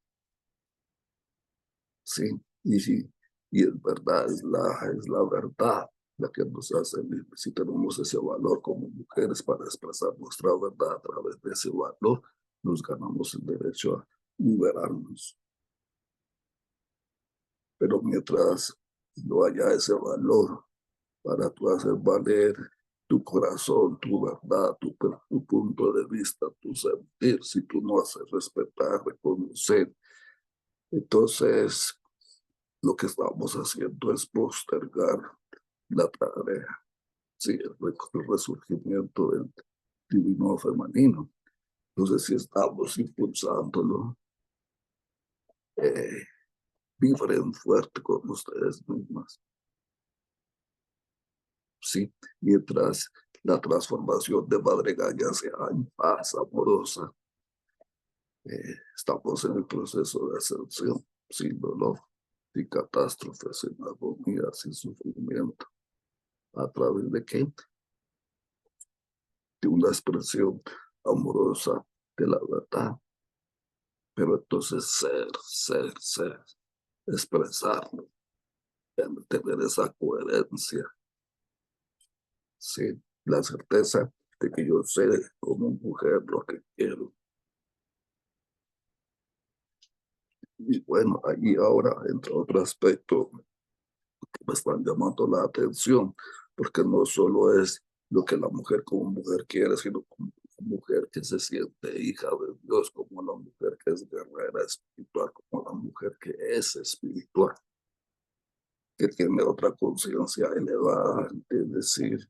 ¿sí? Y es verdad, es la verdad la que nos hace libres. Si tenemos ese valor como mujeres para expresar nuestra verdad a través de ese valor, nos ganamos el derecho a liberarnos. Pero mientras no haya ese valor para tú hacer valer tu corazón, tu verdad, tu punto de vista, tu sentir, si tú no haces respetar, reconocer, entonces lo que estamos haciendo es postergar la tarea, sí, el resurgimiento del divino femenino. Entonces, si estamos impulsándolo, vibren fuerte con ustedes mismas, sí, mientras la transformación de Madre Gaia sea en paz amorosa, estamos en el proceso de ascensión, sin dolor, sin catástrofes, sin agonía, sin sufrimiento. ¿A través de qué? De una expresión amorosa de la verdad. Pero entonces ser, expresarlo, tener esa coherencia, sí, la certeza de que yo sé como mujer lo que quiero. Y bueno, ahí ahora entra otro aspecto que me están llamando la atención, porque no solo es lo que la mujer como mujer quiere, sino como la mujer que se siente hija de Dios, como la mujer que es guerrera espiritual, como la mujer que es espiritual, que tiene otra conciencia elevada, es decir,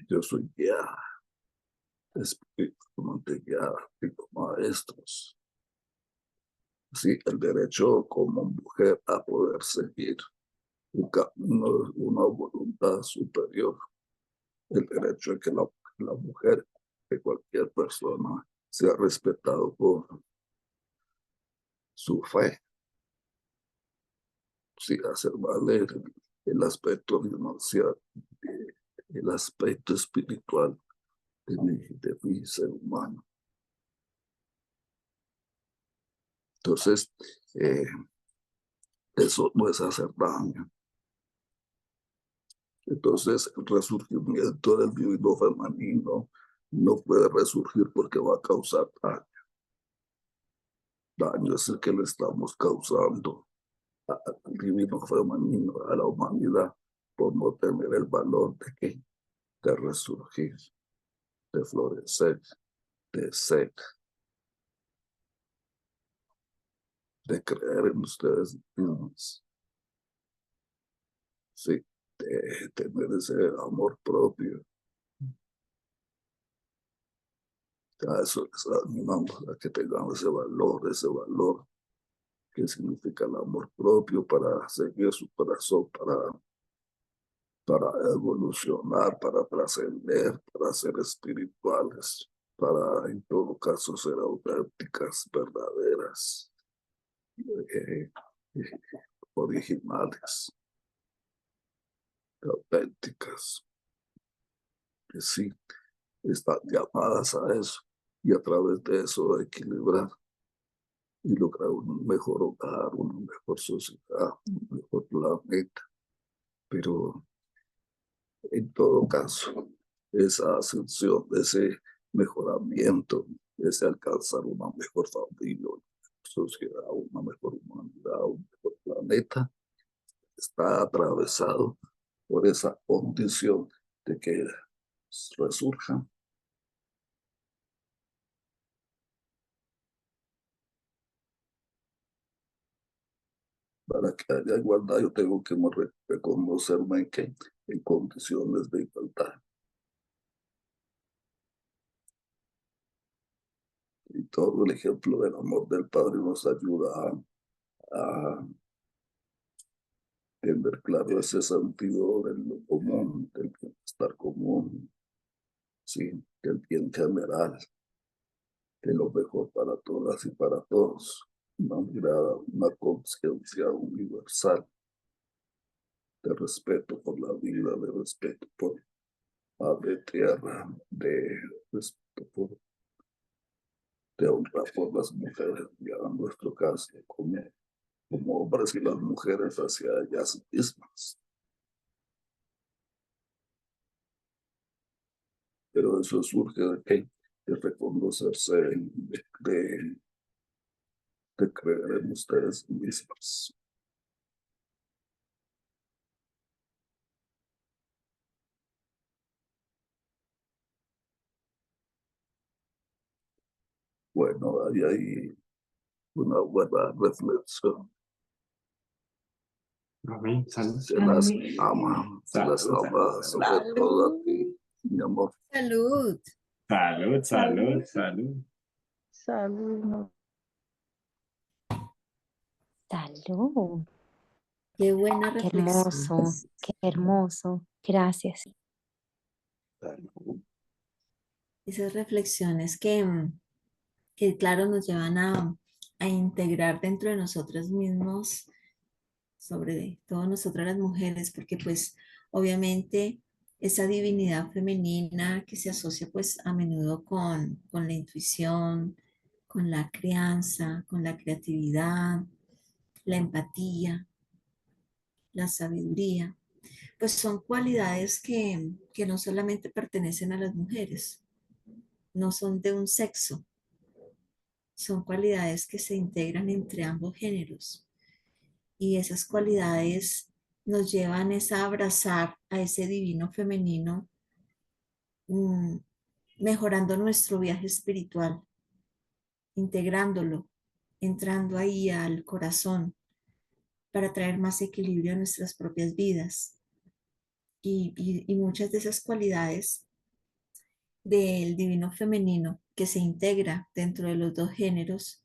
yo soy guiada, espiritualmente guiada, tengo maestros. Sí, el derecho como mujer a poder seguir un camino, una voluntad superior, el derecho de que la mujer, que cualquier persona, sea respetado por su fe, sí, hacer valer el aspecto dimensional, el aspecto espiritual de mi ser humano. Entonces, eso no es hacer daño. Entonces, el resurgimiento del divino femenino no puede resurgir porque va a causar daño. Daño es el que le estamos causando al divino femenino, a la humanidad, por no tener el valor de resurgir, de florecer, de ser, de creer en ustedes mismos. Sí, de tener ese amor propio. A eso les animamos a que tengan ese valor que significa el amor propio para seguir su corazón, para evolucionar, para trascender, para ser espirituales, para en todo caso ser auténticas, verdaderas, eh, originales, auténticas, que sí, están llamadas a eso y a través de eso equilibrar y lograr un mejor hogar, una mejor sociedad, un mejor planeta. Pero en todo caso, esa ascensión, ese mejoramiento, ese alcanzar una mejor familia, una mejor sociedad, una mejor humanidad, un mejor planeta, está atravesado por esa condición de que resurja. Para que haya igualdad, yo tengo que reconocerme en condiciones de igualdad. Y todo el ejemplo del amor del Padre nos ayuda a tener claro ese sentido del lo común, del bien bienestar común, sí, del bien general, de lo mejor para todas y para todos, una mirada, una conciencia universal de respeto por la vida, de respeto por Madre Tierra, de respeto por, de honra por las mujeres, ya en nuestro caso, como hombres y las mujeres hacia ellas mismas. Pero eso surge de que de reconocerse, de creer en ustedes mismas. Bueno, hay una buena reflexión. Amén. Salud. Se las Amén. ama, se las Salud, ama salud, sobre Salud. todo a ti, mi amor. Salud. salud, salud, salud. Salud. No. Salud. Qué buena Qué reflexión. hermoso, qué hermoso. Gracias. Salud. Esas reflexiones que claro, nos llevan a integrar dentro de nosotros mismos, sobre todo nosotras las mujeres, porque pues obviamente esa divinidad femenina que se asocia pues a menudo con la intuición, con la crianza, con la creatividad, la empatía, la sabiduría, pues son cualidades que no solamente pertenecen a las mujeres, no son de un sexo, son cualidades que se integran entre ambos géneros y esas cualidades nos llevan es a abrazar a ese divino femenino, mm, mejorando nuestro viaje espiritual, integrándolo, entrando ahí al corazón para traer más equilibrio a nuestras propias vidas. Y muchas de esas cualidades del divino femenino que se integra dentro de los dos géneros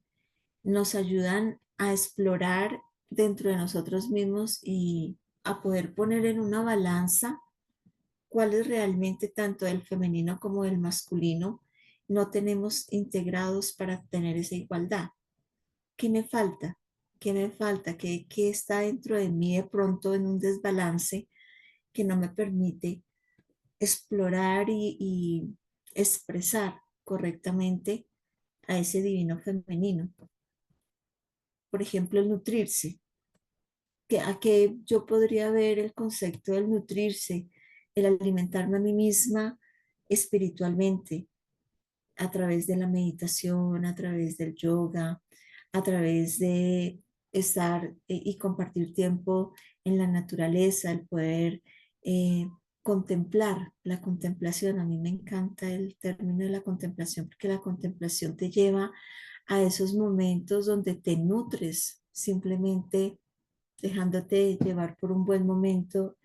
nos ayudan a explorar dentro de nosotros mismos y a poder poner en una balanza cuáles realmente tanto el femenino como el masculino no tenemos integrados para tener esa igualdad. ¿Qué me falta? ¿Qué me falta? ¿Qué está dentro de mí de pronto en un desbalance que no me permite explorar y expresar correctamente a ese divino femenino? Por ejemplo, el nutrirse. ¿A qué yo podría ver el concepto del nutrirse, el alimentarme a mí misma espiritualmente, a través de la meditación, a través del yoga, a través de estar y compartir tiempo en la naturaleza, el poder contemplar, la contemplación? A mí me encanta el término de la contemplación porque la contemplación te lleva a esos momentos donde te nutres simplemente dejándote llevar por un buen momento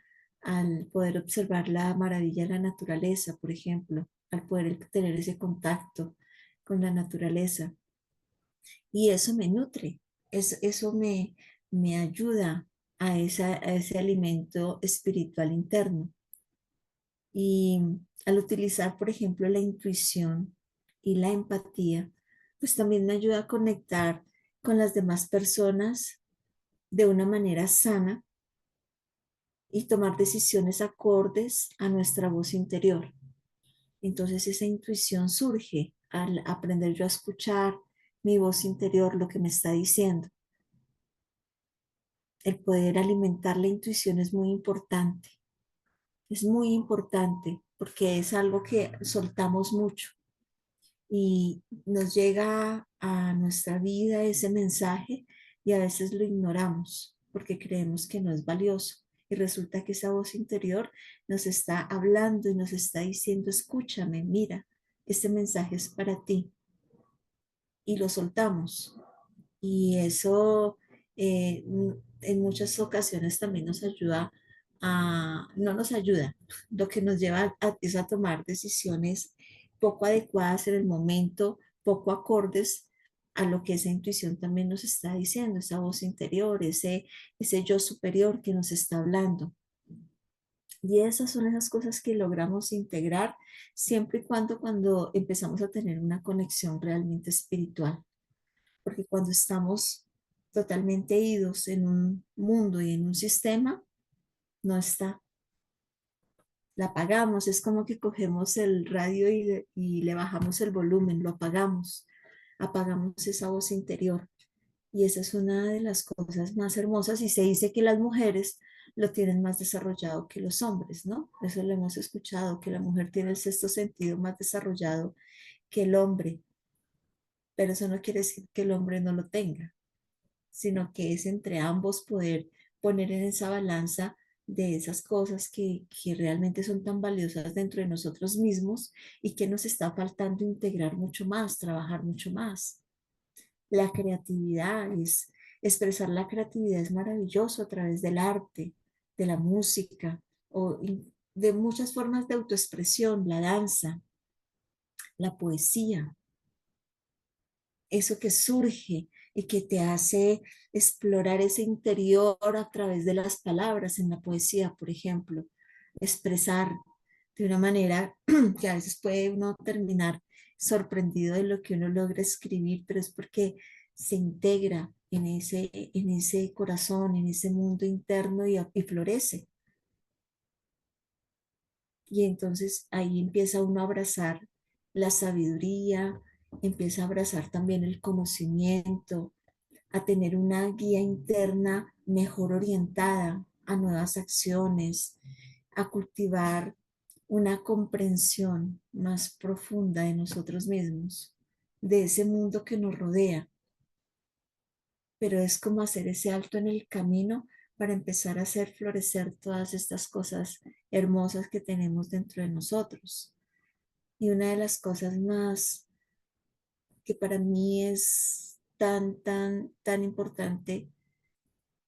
al poder observar la maravilla de la naturaleza, por ejemplo, al poder tener ese contacto con la naturaleza. Y eso me nutre, eso me ayuda a ese alimento espiritual interno. Y al utilizar, por ejemplo, la intuición y la empatía, pues también me ayuda a conectar con las demás personas de una manera sana y tomar decisiones acordes a nuestra voz interior. Entonces esa intuición surge al aprender yo a escuchar mi voz interior, lo que me está diciendo. El poder alimentar la intuición es muy importante porque es algo que soltamos mucho y nos llega a nuestra vida ese mensaje y a veces lo ignoramos porque creemos que no es valioso. Y resulta que esa voz interior nos está hablando y nos está diciendo, escúchame, mira, este mensaje es para ti. Y lo soltamos. Y eso en muchas ocasiones también nos ayuda no nos ayuda, lo que nos lleva es a tomar decisiones poco adecuadas en el momento, poco acordes a lo que esa intuición también nos está diciendo, esa voz interior, ese yo superior que nos está hablando. Y esas son esas cosas que logramos integrar siempre y cuando empezamos a tener una conexión realmente espiritual. Porque cuando estamos totalmente idos en un mundo y en un sistema, no está. La apagamos, es como que cogemos el radio y le bajamos el volumen, lo apagamos esa voz interior. Y esa es una de las cosas más hermosas y se dice que las mujeres lo tienen más desarrollado que los hombres, ¿no? Eso lo hemos escuchado, que la mujer tiene el sexto sentido más desarrollado que el hombre, pero eso no quiere decir que el hombre no lo tenga, sino que es entre ambos poder poner en esa balanza de esas cosas que realmente son tan valiosas dentro de nosotros mismos y que nos está faltando integrar mucho más, trabajar mucho más. La creatividad es, expresar la creatividad es maravilloso a través del arte, de la música o de muchas formas de autoexpresión, la danza, la poesía, eso que surge y que te hace explorar ese interior a través de las palabras en la poesía, por ejemplo, expresar de una manera que a veces puede uno terminar sorprendido de lo que uno logra escribir, pero es porque se integra en ese corazón, en ese mundo interno y florece. Y entonces ahí empieza uno a abrazar la sabiduría, empieza a abrazar también el conocimiento, a tener una guía interna mejor orientada a nuevas acciones, a cultivar una comprensión más profunda de nosotros mismos, de ese mundo que nos rodea. Pero es como hacer ese alto en el camino para empezar a hacer florecer todas estas cosas hermosas que tenemos dentro de nosotros. Y una de las cosas más que para mí es tan importante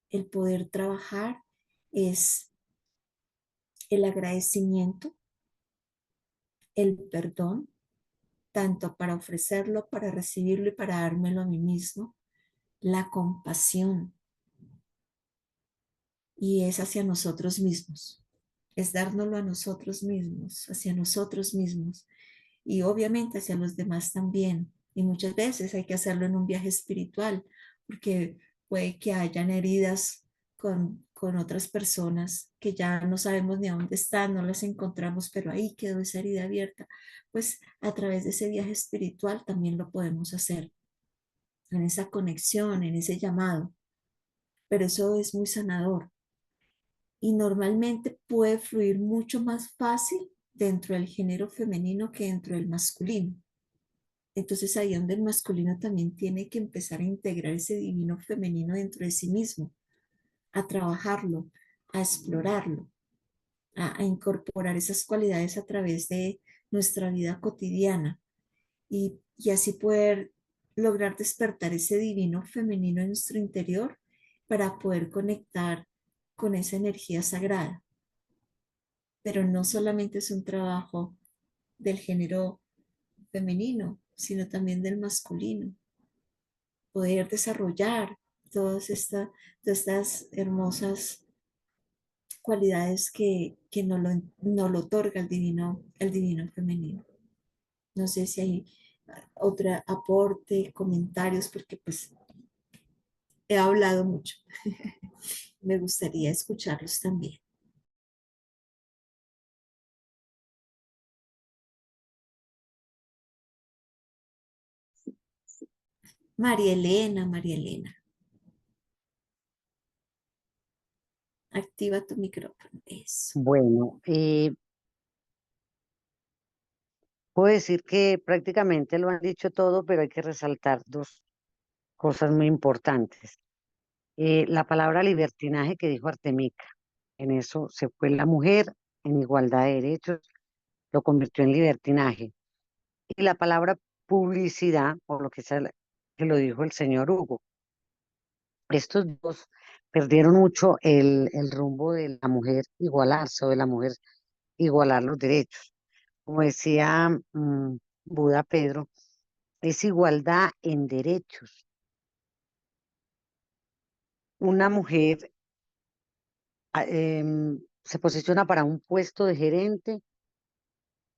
el poder trabajar es el agradecimiento, el perdón, tanto para ofrecerlo, para recibirlo y para dármelo a mí mismo, la compasión, y es hacia nosotros mismos, es dárnoslo a nosotros mismos, hacia nosotros mismos y obviamente hacia los demás también. Y muchas veces hay que hacerlo en un viaje espiritual, porque puede que hayan heridas con otras personas que ya no sabemos ni a dónde están, no las encontramos, pero ahí quedó esa herida abierta. Pues a través de ese viaje espiritual también lo podemos hacer, en esa conexión, en ese llamado, pero eso es muy sanador y normalmente puede fluir mucho más fácil dentro del género femenino que dentro del masculino. Entonces ahí donde el masculino también tiene que empezar a integrar ese divino femenino dentro de sí mismo, a trabajarlo, a explorarlo, a incorporar esas cualidades a través de nuestra vida cotidiana y así poder lograr despertar ese divino femenino en nuestro interior para poder conectar con esa energía sagrada. Pero no solamente es un trabajo del género femenino, sino también del masculino. Poder desarrollar todas estas hermosas cualidades que no lo otorga el divino femenino. No sé si hay otro aporte, comentarios, porque pues he hablado mucho. Me gustaría escucharlos también. María Elena, activa tu micrófono. Eso. Bueno, puedo decir que prácticamente lo han dicho todo, pero hay que resaltar dos cosas muy importantes. La palabra libertinaje que dijo Artemisa, en eso se fue la mujer en igualdad de derechos, lo convirtió en libertinaje. Y la palabra publicidad, o lo que lo dijo el señor Hugo, estos dos perdieron mucho el rumbo de la mujer igualarse o de la mujer igualar los derechos. Como decía Buda Pedro, es igualdad en derechos. Una mujer se posiciona para un puesto de gerente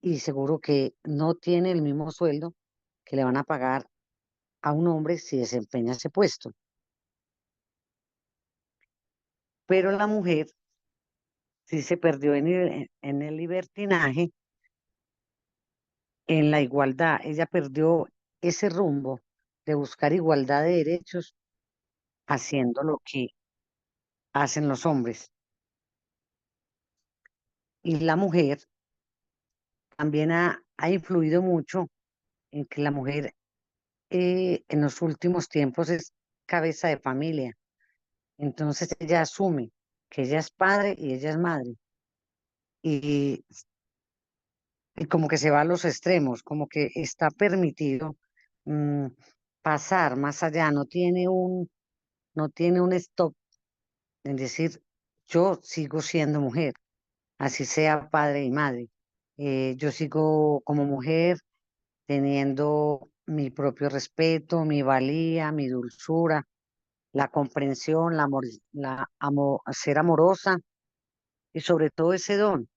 y seguro que no tiene el mismo sueldo que le van a pagar a un hombre si desempeña ese puesto. Pero la mujer sí se perdió en el libertinaje, en la igualdad. Ella perdió ese rumbo de buscar igualdad de derechos haciendo lo que hacen los hombres. Y la mujer también ha influido mucho en que la mujer en los últimos tiempos es cabeza de familia. Entonces ella asume que ella es padre y ella es madre. Y, y como que se va a los extremos, como que está permitido mm, pasar más allá, no tiene un stop en decir, yo sigo siendo mujer, así sea padre y madre. Yo sigo como mujer teniendo mi propio respeto, mi valía, mi dulzura, la comprensión, ser amorosa y sobre todo ese don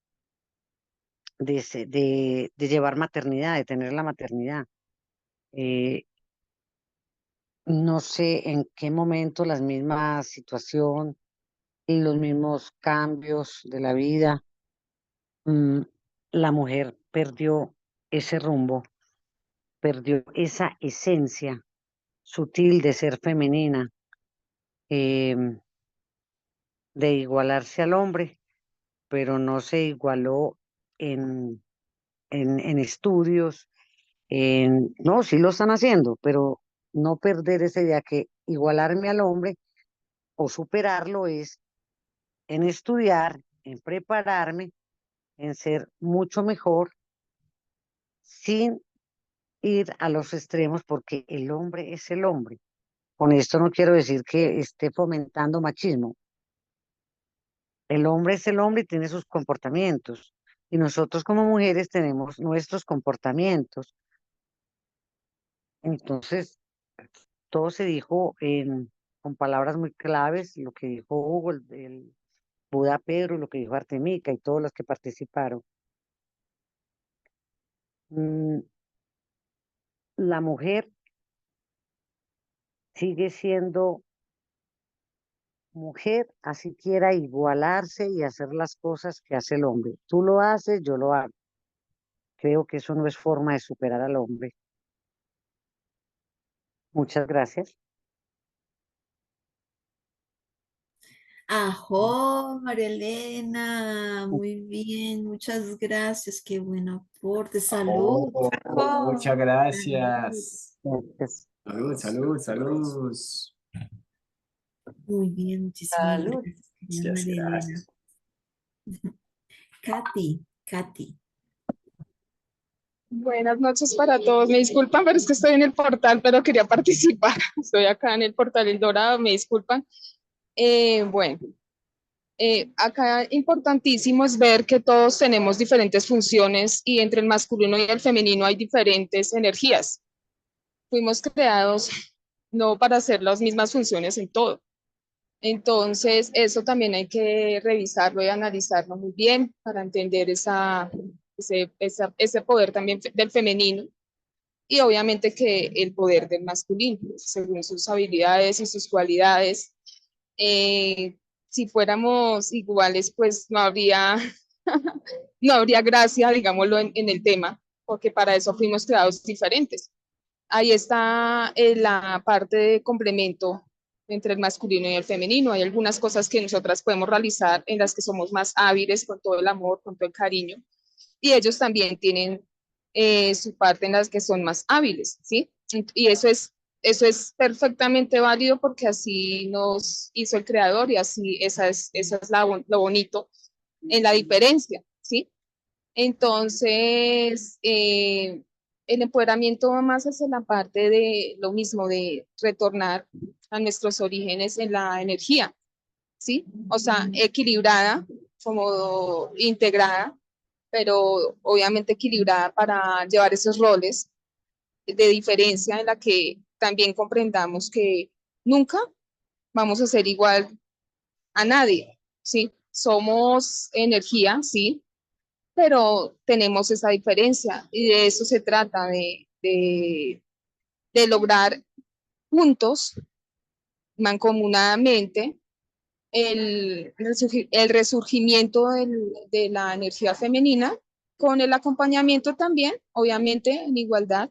de llevar maternidad, de tener la maternidad. Eh, no sé en qué momento la misma situación y los mismos cambios de la vida, mm, la mujer perdió ese rumbo, perdió esa esencia sutil de ser femenina, em, de igualarse al hombre, pero no se igualó en, en estudios, no, sí lo están haciendo, pero no perder esa idea que igualarme al hombre o superarlo es en estudiar, en prepararme, en ser mucho mejor, sin ir a los extremos, porque el hombre es el hombre. Con esto no quiero decir que esté fomentando machismo. El hombre es el hombre y tiene sus comportamientos. Y nosotros como mujeres tenemos nuestros comportamientos. Entonces, todo se dijo con palabras muy claves, lo que dijo Hugo, el Buda Pedro, lo que dijo Artemisa y todos los que participaron. Mm, la mujer sigue siendo mujer, así quiera igualarse y hacer las cosas que hace el hombre. Tú lo haces, yo lo hago. Creo que eso no es forma de superar al hombre. Muchas gracias. Ajo, María Elena, muy bien, muchas gracias, qué buen aporte, salud. Muchas Salud. gracias. Gracias. Salud, salud, salud. Muy bien, muchísimas Salud. gracias, querida Gracias, María Elena. gracias. Katy. Buenas noches para todos. Me disculpan, pero es que estoy en el portal, pero quería participar. Estoy acá en el portal El Dorado, me disculpan. Bueno, acá importantísimo es ver que todos tenemos diferentes funciones y entre el masculino y el femenino hay diferentes energías. Fuimos creados no para hacer las mismas funciones en todo. Entonces, eso también hay que revisarlo y analizarlo muy bien para entender ese poder también del femenino y obviamente que el poder del masculino, según sus habilidades y sus cualidades. Eh, si fuéramos iguales, pues no habría, no habría gracia, digámoslo, en el tema, porque para eso fuimos creados diferentes. Ahí está la parte de complemento entre el masculino y el femenino. Hay algunas cosas que nosotras podemos realizar en las que somos más hábiles con todo el amor, con todo el cariño, y ellos también tienen su parte en las que son más hábiles, ¿sí? Y eso es perfectamente válido porque así nos hizo el creador y así esa es lo bonito en la diferencia, ¿sí? Entonces, el empoderamiento va más hacia la parte de lo mismo, de retornar a nuestros orígenes en la energía, ¿sí? O sea, equilibrada, como integrada, pero obviamente equilibrada para llevar esos roles de diferencia en la que también comprendamos que nunca vamos a ser igual a nadie, ¿sí? somos energía, sí, pero tenemos esa diferencia y de eso se trata, de lograr juntos, mancomunadamente, el resurgimiento de la energía femenina con el acompañamiento también, obviamente, en igualdad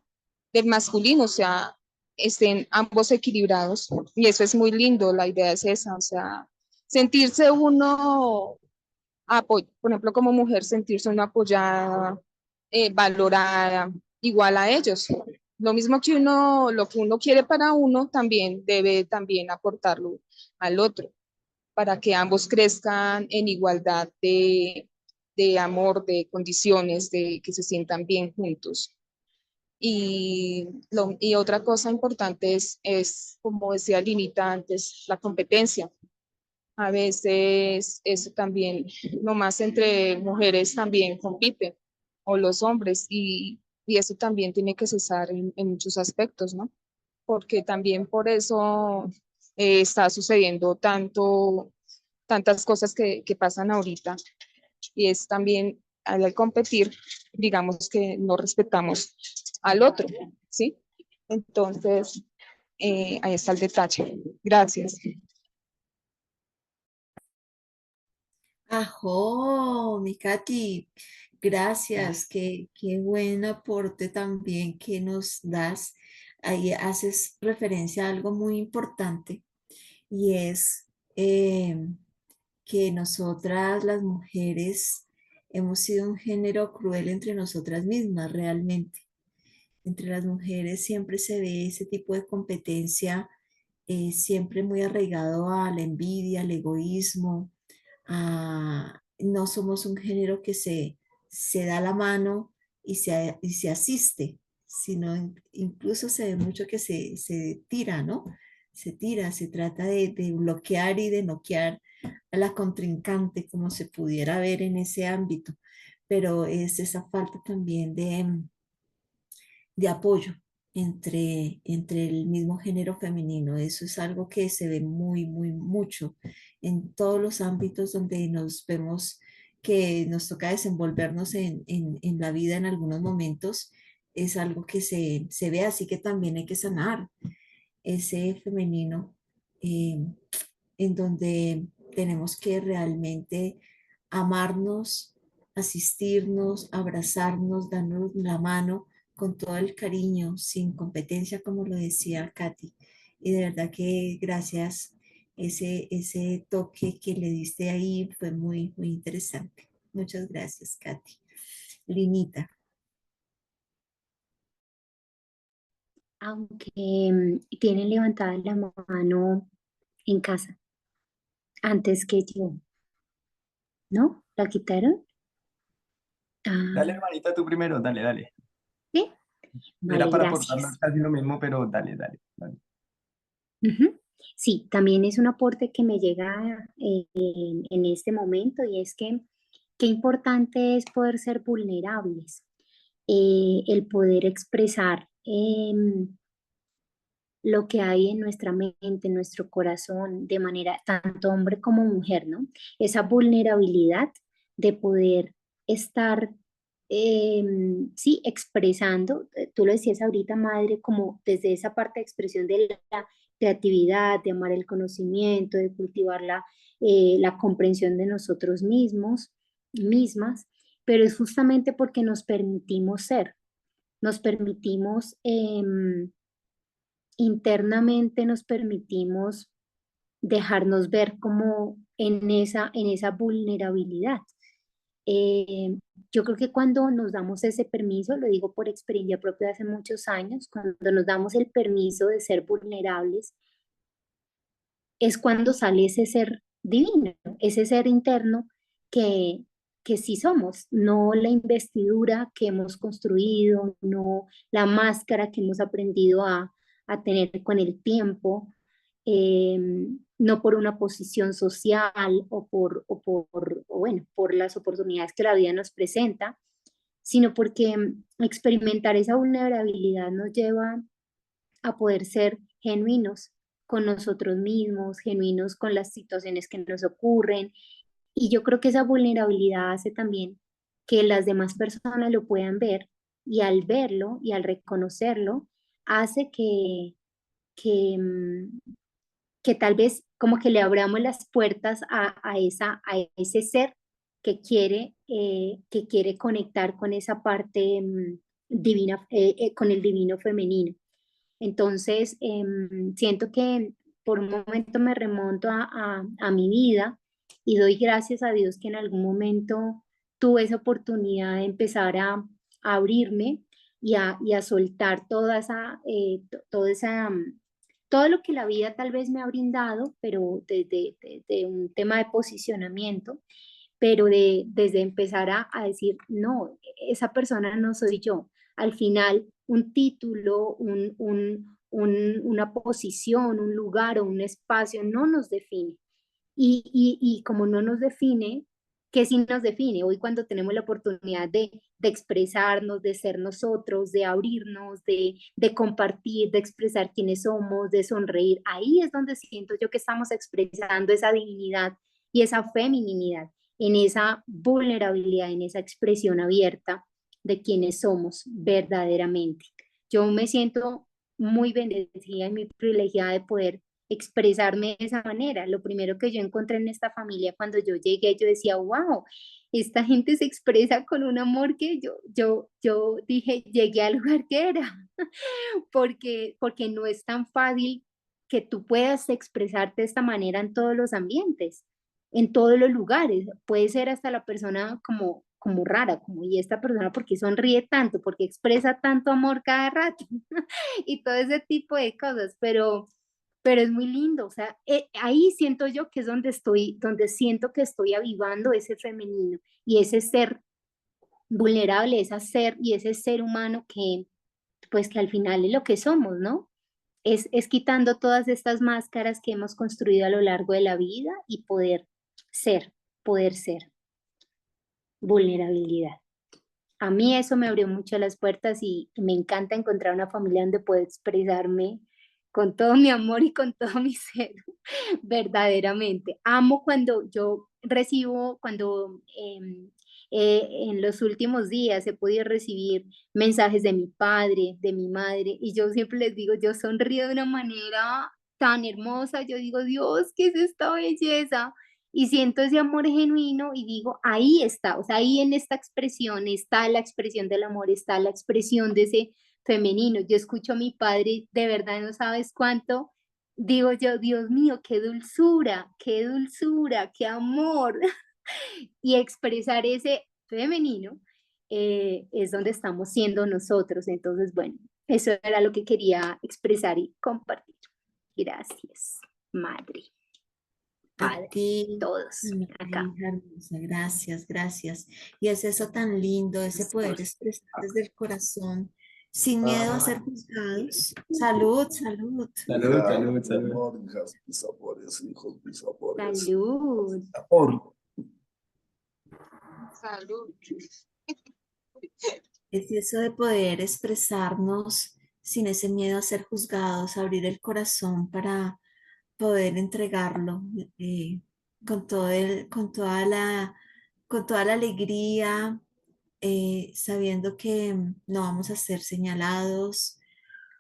del masculino, o sea, estén ambos equilibrados. Y eso es muy lindo, la idea es esa, o sea, sentirse uno, por ejemplo, como mujer, sentirse uno apoyada, valorada, igual a ellos. Lo mismo que uno, lo que uno quiere para uno, también debe también aportarlo al otro para que ambos crezcan en igualdad de amor, de condiciones, de que se sientan bien juntos. Y otra cosa importante como decía Linita antes, la competencia. A veces eso también, nomás entre mujeres también compiten, o los hombres, y eso también tiene que cesar en muchos aspectos, ¿no? Porque también por eso está sucediendo tantas cosas que pasan ahorita y es también al competir, digamos que no respetamos al otro, ¿sí? Entonces, ahí está el detalle. Gracias. Ajo, mi Katy, gracias, qué buen aporte también que nos das. Ahí haces referencia a algo muy importante y es que nosotras las mujeres hemos sido un género cruel entre nosotras mismas realmente. Entre las mujeres siempre se ve ese tipo de competencia, siempre muy arraigado a la envidia, al egoísmo. No somos un género que se da la mano y se asiste, sino incluso se ve mucho que se tira, ¿no? Se tira, se trata de bloquear y de noquear a la contrincante, como se pudiera ver en ese ámbito, pero es esa falta también de apoyo entre el mismo género femenino. Eso es algo que se ve muy mucho en todos los ámbitos donde nos vemos que nos toca desenvolvernos en la vida en algunos momentos. Es algo que se ve, así que también hay que sanar ese femenino eh, en donde tenemos que realmente amarnos, asistirnos, abrazarnos, darnos la mano con todo el cariño, sin competencia, como lo decía Katy. Y de verdad que gracias, ese toque que le diste ahí fue muy interesante. Muchas gracias, Katy. Linita. Aunque tienen levantada la mano en casa antes que yo, ¿no? ¿La quitaron? Dale, Ah, hermanita, tú primero, dale, dale. sí, Era vale, para aportar gracias. casi lo mismo, pero dale, dale, dale. Ujú. Sí, también es un aporte que me llega en este momento y es que qué importante es poder ser vulnerables, el poder expresar lo que hay en nuestra mente, en nuestro corazón, de manera tanto hombre como mujer, ¿no? Esa vulnerabilidad de poder estar, sí, expresando, tú lo decías ahorita, madre, como desde esa parte de expresión de la creatividad, de amar el conocimiento, de cultivar la comprensión de nosotros mismos, mismas, pero es justamente porque nos permitimos ser, nos permitimos internamente nos permitimos dejarnos ver como en esa vulnerabilidad. Eh, yo creo que cuando nos damos ese permiso, lo digo por experiencia propia de hace muchos años, cuando nos damos el permiso de ser vulnerables, es cuando sale ese ser divino, ese ser interno que, que sí somos, no la investidura que hemos construido, no la máscara que hemos aprendido a tener con el tiempo, eh, no por una posición social o bueno, por las oportunidades que la vida nos presenta, sino porque experimentar esa vulnerabilidad nos lleva a poder ser genuinos con nosotros mismos, genuinos con las situaciones que nos ocurren Y yo creo que esa vulnerabilidad hace también que las demás personas lo puedan ver y al verlo y al reconocerlo, hace que, que tal vez como que le abramos las puertas a ese ser que quiere conectar con esa parte divina, con el divino femenino. Entonces, siento que por un momento me remonto a mi vida y doy gracias a Dios que en algún momento tuve esa oportunidad de empezar a abrirme y a soltar toda esa, todo lo que la vida tal vez me ha brindado, pero de un tema de posicionamiento, pero desde empezar a decir, no, esa persona no soy yo. Al final, un título, una posición, un lugar o un espacio no nos define. Y como no nos define, ¿qué sí nos define? Hoy cuando tenemos la oportunidad de expresarnos, de ser nosotros, de abrirnos, de compartir, de expresar quiénes somos, de sonreír, ahí es donde siento yo que estamos expresando esa divinidad y esa feminidad, en esa vulnerabilidad, en esa expresión abierta de quiénes somos verdaderamente. Yo me siento muy bendecida y muy privilegiada de poder expresarme de esa manera. Lo primero que yo encontré en esta familia cuando yo llegué, yo decía, wow, esta gente se expresa con un amor que yo dije, llegué al lugar que era, porque no es tan fácil que tú puedas expresarte de esta manera en todos los ambientes, en todos los lugares. Puede ser hasta la persona como rara, como y esta persona porque sonríe tanto, porque expresa tanto amor cada rato y todo ese tipo de cosas, pero es muy lindo, o sea, ahí siento yo que es donde estoy, donde siento que estoy avivando ese femenino y ese ser vulnerable, ese ser y ese ser humano que, pues que al final es lo que somos, ¿no? Es quitando todas estas máscaras que hemos construido a lo largo de la vida y poder ser, vulnerabilidad. A mí eso me abrió mucho las puertas y me encanta encontrar una familia donde puedo expresarme con todo mi amor y con todo mi ser, verdaderamente. Amo cuando yo recibo, cuando en los últimos días he podido recibir mensajes de mi padre, de mi madre, y yo siempre les digo, yo sonrío de una manera tan hermosa, yo digo, Dios, ¿qué es esta belleza? Y siento ese amor genuino y digo, ahí está, o sea, ahí en esta expresión está la expresión del amor, está la expresión de ese femenino. Yo escucho a mi padre, de verdad no sabes cuánto, digo yo, Dios mío, qué dulzura, qué amor. Y expresar ese femenino es donde estamos siendo nosotros. Entonces, bueno, eso era lo que quería expresar y compartir. Gracias, madre, A padre, ti, todos acá. hija hermosa, gracias, gracias. Y es eso tan lindo, ese poder expresar desde el corazón, sin miedo a ser juzgados. Salud, salud. Salud, Hija, salud, mi salud. amor, hijas, mis amores, hijos, mis amores. Salud. Amor, Salud. Es eso de poder expresarnos sin ese miedo a ser juzgados, abrir el corazón para poder entregarlo con con toda la alegría, sabiendo que no vamos a ser señalados,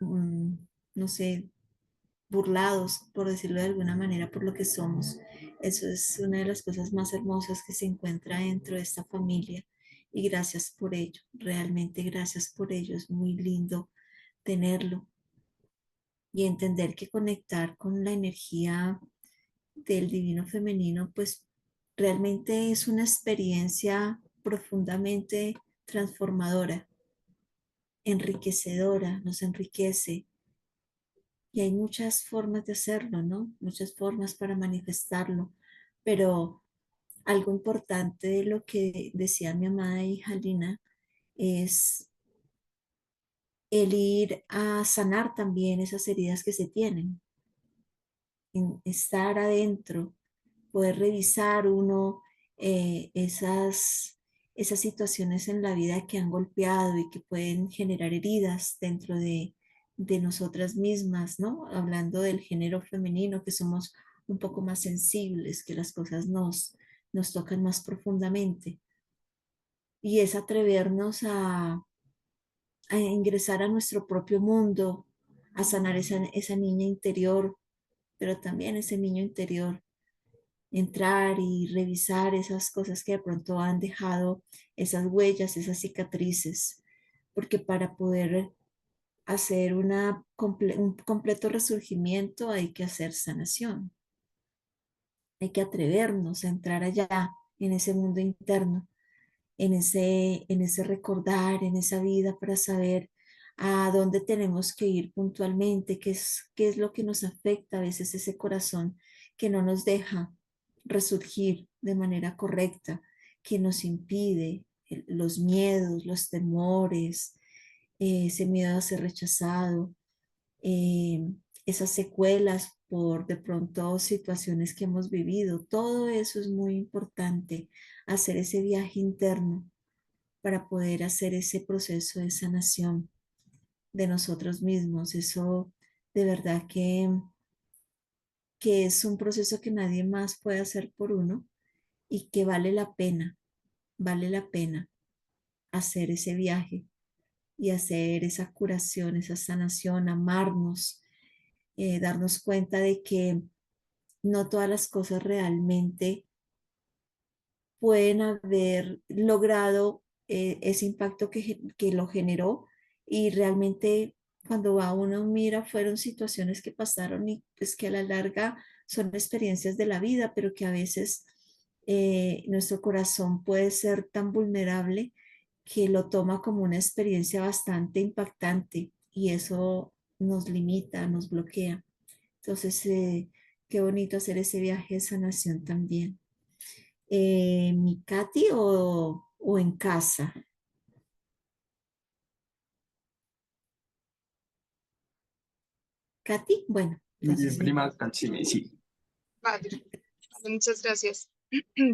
mm, no sé, burlados, por decirlo de alguna manera, por lo que somos. Eso es una de las cosas más hermosas que se encuentra dentro de esta familia. Y gracias por ello, realmente gracias por ello. Es muy lindo tenerlo y entender que conectar con la energía del divino femenino, pues realmente es una experiencia profundamente transformadora, enriquecedora, nos enriquece. Y hay muchas formas de hacerlo, ¿no? Muchas formas para manifestarlo, pero algo importante de lo que decía mi amada hija Lina es el ir a sanar también esas heridas que se tienen, en estar adentro, poder revisar uno esas situaciones en la vida que han golpeado y que pueden generar heridas dentro de nosotras mismas, ¿no? Hablando del género femenino, que somos un poco más sensibles, que las cosas nos tocan más profundamente. Y es atrevernos a ingresar a nuestro propio mundo, a sanar esa niña interior, pero también ese niño interior, entrar y revisar esas cosas que de pronto han dejado, esas huellas, esas cicatrices, porque para poder hacer un completo resurgimiento hay que hacer sanación, hay que atrevernos a entrar allá en ese mundo interno, en ese recordar, en esa vida para saber a dónde tenemos que ir puntualmente, qué es lo que nos afecta a veces ese corazón que no nos deja resurgir de manera correcta, que nos impide los miedos, los temores, ese miedo a ser rechazado, eh, esas secuelas por de pronto situaciones que hemos vivido. Todo eso es muy importante, hacer ese viaje interno para poder hacer ese proceso de sanación de nosotros mismos. Eso de verdad que es un proceso que nadie más puede hacer por uno y que vale la pena hacer ese viaje y hacer esa curación, esa sanación, amarnos, darnos cuenta de que no todas las cosas realmente pueden haber logrado ese impacto que lo generó y realmente cuando va uno mira fueron situaciones que pasaron y pues que a la larga son experiencias de la vida, pero que a veces nuestro corazón puede ser tan vulnerable que lo toma como una experiencia bastante impactante y eso nos limita, nos bloquea. Entonces, qué bonito hacer ese viaje de sanación también. ¿Mi Katy o en casa? Katy, bueno, entonces mi Prima, Katsime, sí. Vale, muchas gracias.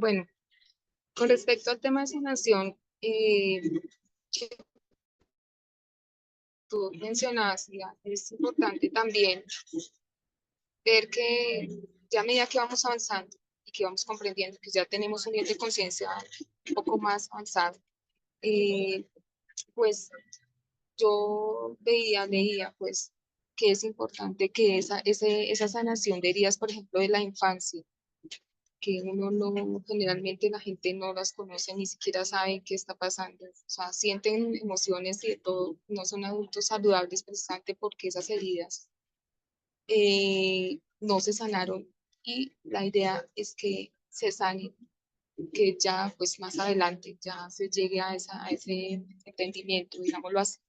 Bueno, con respecto al tema de sanación, que tú mencionabas, ya, es importante también ver que ya a medida que vamos avanzando y que vamos comprendiendo que ya tenemos un nivel de conciencia un poco más avanzado, eh, pues yo leía, pues, que es importante que esa sanación de heridas, por ejemplo, de la infancia, que uno no, generalmente la gente no las conoce, ni siquiera sabe qué está pasando, o sea, sienten emociones y de todo, no son adultos saludables precisamente porque esas heridas no se sanaron y la idea es que se sanen, que ya pues más adelante ya se llegue a ese entendimiento, digámoslo así,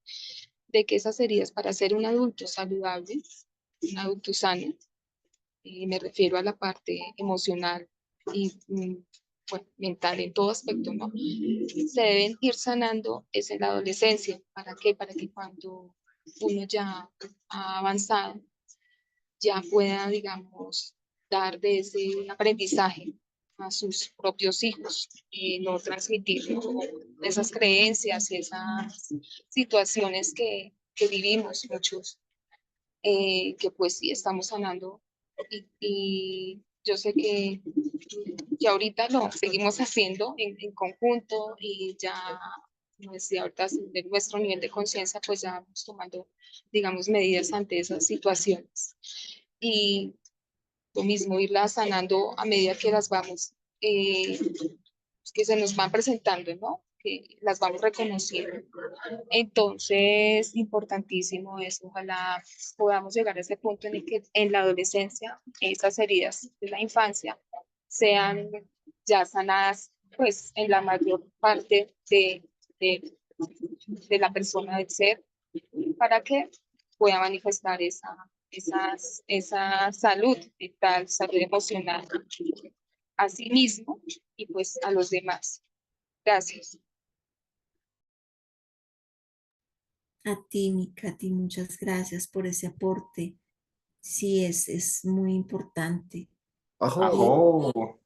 de que esas heridas para ser un adulto saludable, un adulto sano, y me refiero a la parte emocional y bueno, mental en todo aspecto, ¿no? Se deben ir sanando es en la adolescencia. ¿Para qué? Para que cuando uno ya ha avanzado, ya pueda, digamos, dar de ese aprendizaje a sus propios hijos y no transmitir, ¿no?, esas creencias y esas situaciones que vivimos muchos, que pues sí estamos sanando y yo sé que ahorita lo seguimos haciendo en conjunto y ya, como decía ahorita, de nuestro nivel de conciencia, pues ya vamos tomando, digamos, medidas ante esas situaciones. Y lo mismo, irlas sanando a medida que las vamos, que se nos van presentando, ¿no? Que las vamos reconociendo. Entonces, importantísimo es, ojalá podamos llegar a ese punto en el que en la adolescencia esas heridas de la infancia sean ya sanadas, pues en la mayor parte de la persona del ser, para que pueda manifestar esa salud mental, salud emocional a sí mismo y pues a los demás. Gracias. A ti, mi Katy, muchas gracias por ese aporte. Sí, es muy importante. Ajo. Y, Oh,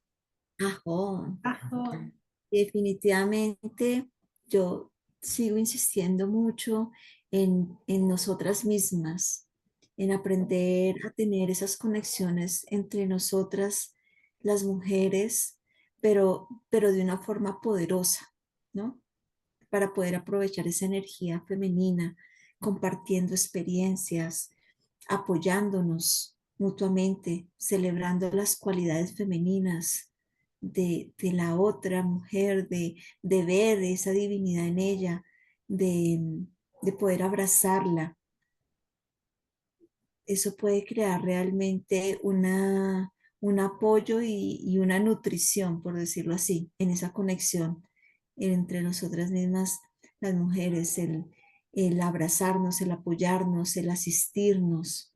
ajo, Ajo. definitivamente yo sigo insistiendo mucho en nosotras mismas, en aprender a tener esas conexiones entre nosotras, las mujeres, pero de una forma poderosa, ¿no? Para poder aprovechar esa energía femenina, compartiendo experiencias, apoyándonos mutuamente, celebrando las cualidades femeninas de la otra mujer, de ver esa divinidad en ella, de poder abrazarla. Eso puede crear realmente un apoyo y una nutrición, por decirlo así, en esa conexión entre nosotras mismas, las mujeres, el abrazarnos, el apoyarnos, el asistirnos.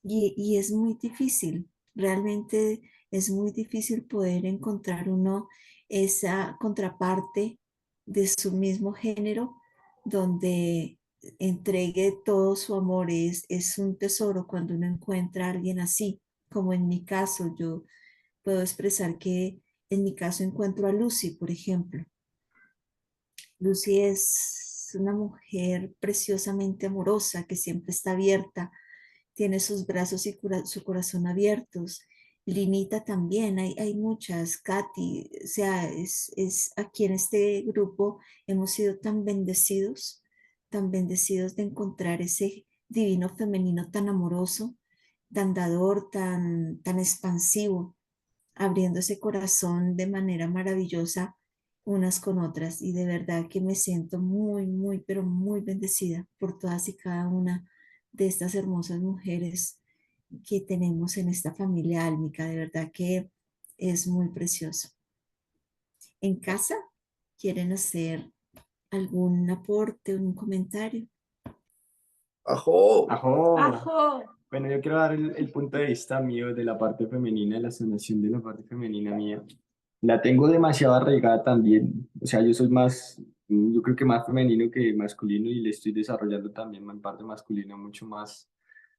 Y es muy difícil, realmente es muy difícil poder encontrar uno esa contraparte de su mismo género donde entregue todo su amor. Es un tesoro cuando uno encuentra a alguien así, como en mi caso, yo puedo expresar que en mi caso encuentro a Lucy, por ejemplo. Lucy es una mujer preciosamente amorosa que siempre está abierta, tiene sus brazos y su corazón abiertos. Linita también, hay muchas, Katy, o sea, es aquí en este grupo hemos sido tan bendecidos de encontrar ese divino femenino tan amoroso, tan dador, tan expansivo, abriendo ese corazón de manera maravillosa unas con otras. Y de verdad que me siento muy, muy, pero muy bendecida por todas y cada una de estas hermosas mujeres que tenemos en esta familia álmica. De verdad que es muy precioso. ¿En casa quieren hacer algún aporte, un comentario? ¡Ajo! ¡Ajo! ¡Ajo! Bueno, yo quiero dar el punto de vista mío de la parte femenina, de la sanación de la parte femenina mía. La tengo demasiado arraigada también, o sea, yo soy más, yo creo que más femenino que masculino y le estoy desarrollando también mi parte masculina mucho más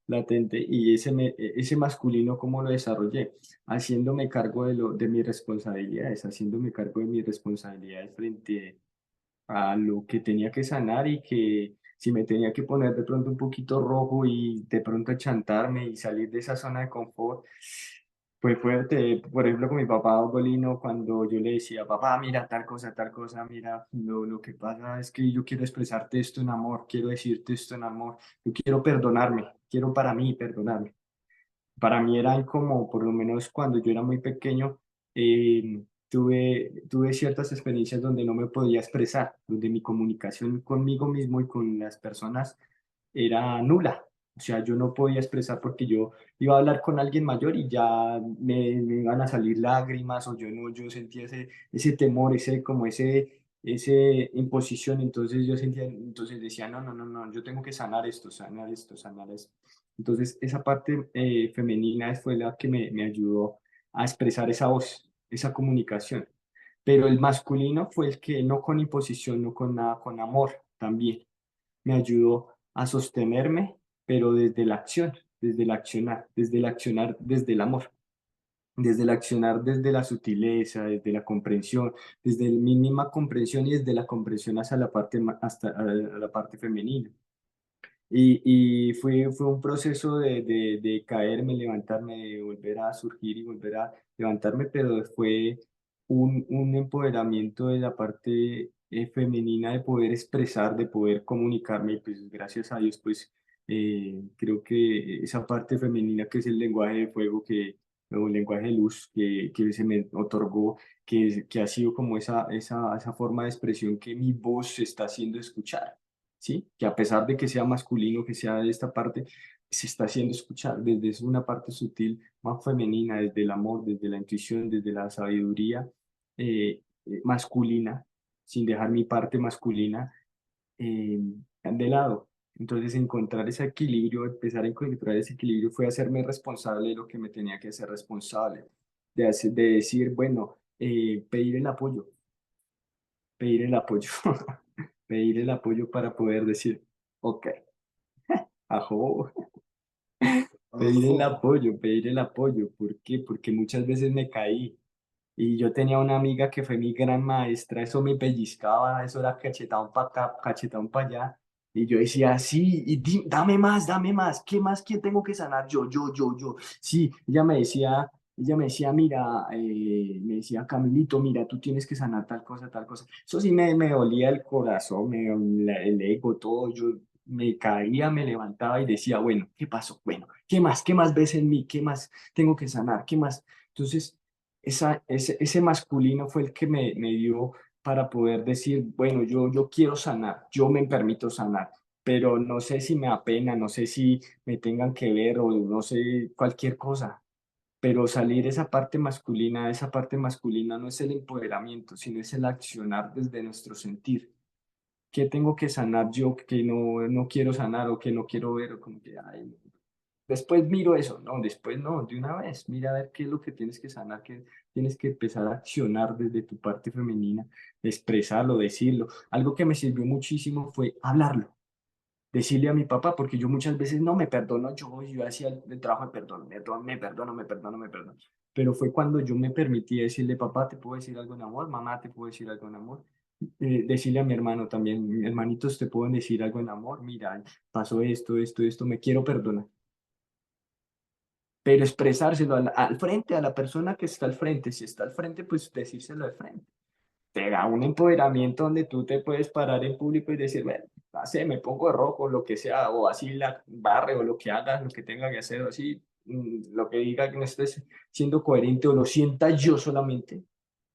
latente y ese masculino, ¿cómo lo desarrollé? Haciéndome cargo de mis responsabilidades, haciéndome cargo de mis responsabilidades frente a lo que tenía que sanar y que si me tenía que poner de pronto un poquito rojo y de pronto chantarme y salir de esa zona de confort, fue fuerte. Por ejemplo, con mi papá Ugolino, cuando yo le decía, papá, mira tal cosa, mira, lo que pasa es que yo quiero expresarte esto en amor, quiero decirte esto en amor, yo quiero perdonarme, quiero para mí perdonarme. Para mí eran como, por lo menos cuando yo era muy pequeño, tuve ciertas experiencias donde no me podía expresar, donde mi comunicación conmigo mismo y con las personas era nula. O sea, yo no podía expresar porque yo iba a hablar con alguien mayor y ya me iban a salir lágrimas o yo no, yo sentía ese temor, ese imposición. Entonces yo sentía, entonces decía, no, no, no, no, yo tengo que sanar esto, sanar esto, sanar esto. Entonces esa parte femenina fue la que me ayudó a expresar esa voz, esa comunicación. Pero el masculino fue el que no con imposición, no con nada, con amor también me ayudó a sostenerme, pero desde la acción, desde el accionar, desde el amor, desde el accionar, desde la sutileza, desde la comprensión, desde la mínima comprensión y desde la comprensión hacia la parte, hasta a la parte femenina. Y fue un proceso de caerme, levantarme, de volver a surgir y volver a levantarme, pero fue un empoderamiento de la parte femenina de poder expresar, de poder comunicarme, y pues gracias a Dios, pues creo que esa parte femenina que es el lenguaje de fuego, o el lenguaje de luz que se me otorgó, que ha sido como esa forma de expresión que mi voz se está haciendo escuchar. ¿Sí? Que a pesar de que sea masculino, que sea de esta parte, se está haciendo escuchar desde una parte sutil, más femenina, desde el amor, desde la intuición, desde la sabiduría masculina, sin dejar mi parte masculina eh, de lado. Entonces, encontrar ese equilibrio, empezar a encontrar ese equilibrio fue hacerme responsable de lo que me tenía que hacer responsable, de decir, bueno, pedir el apoyo, pedir el apoyo para poder decir, ok, ajo, ¡Ajo! pedir el apoyo. ¿Por qué? Porque muchas veces me caí y yo tenía una amiga que fue mi gran maestra, eso me pellizcaba, eso era cachetón para acá, cachetón para allá. Y yo decía, sí, y dame más, ¿qué más que tengo que sanar? Yo. Sí, ella me decía, ella me decía, mira, me decía, Camilito, mira, tú tienes que sanar tal cosa, tal cosa. Eso sí me dolía el corazón, el ego, todo. Yo me caía, me levantaba y decía, bueno, ¿qué pasó? Bueno, ¿qué más? ¿Qué más ves en mí? ¿Qué más tengo que sanar? ¿Qué más? Entonces, ese masculino fue el que me dio para poder decir, bueno, yo quiero sanar, yo me permito sanar, pero no sé si me apena, no sé si me tengan que ver o no sé, cualquier cosa. Pero salir esa parte masculina no es el empoderamiento, sino es el accionar desde nuestro sentir. ¿Qué tengo que sanar yo que no quiero sanar o que no quiero ver o como que, ay, no. Después miro eso, no, después no, de una vez, mira a ver qué es lo que tienes que sanar, que tienes que empezar a accionar desde tu parte femenina, expresarlo, decirlo. Algo que me sirvió muchísimo fue hablarlo, decirle a mi papá, porque yo muchas veces no me perdono, yo hacía el trabajo de perdón, me perdono. Pero fue cuando yo me permití decirle, papá, ¿te puedo decir algo en amor? Mamá, ¿te puedo decir algo en amor? Decirle a mi hermano también, hermanitos, ¿te puedo decir algo en amor? Mira, pasó esto, me quiero perdonar. Pero expresárselo al frente, a la persona que está al frente. Si está al frente, pues decírselo al frente. Te da un empoderamiento donde tú te puedes parar en público y decir, bueno, no sé, me pongo rojo, lo que sea, o así la barre, o lo que haga, lo que tenga que hacer, o así, lo que diga que no estés siendo coherente o lo sienta yo solamente,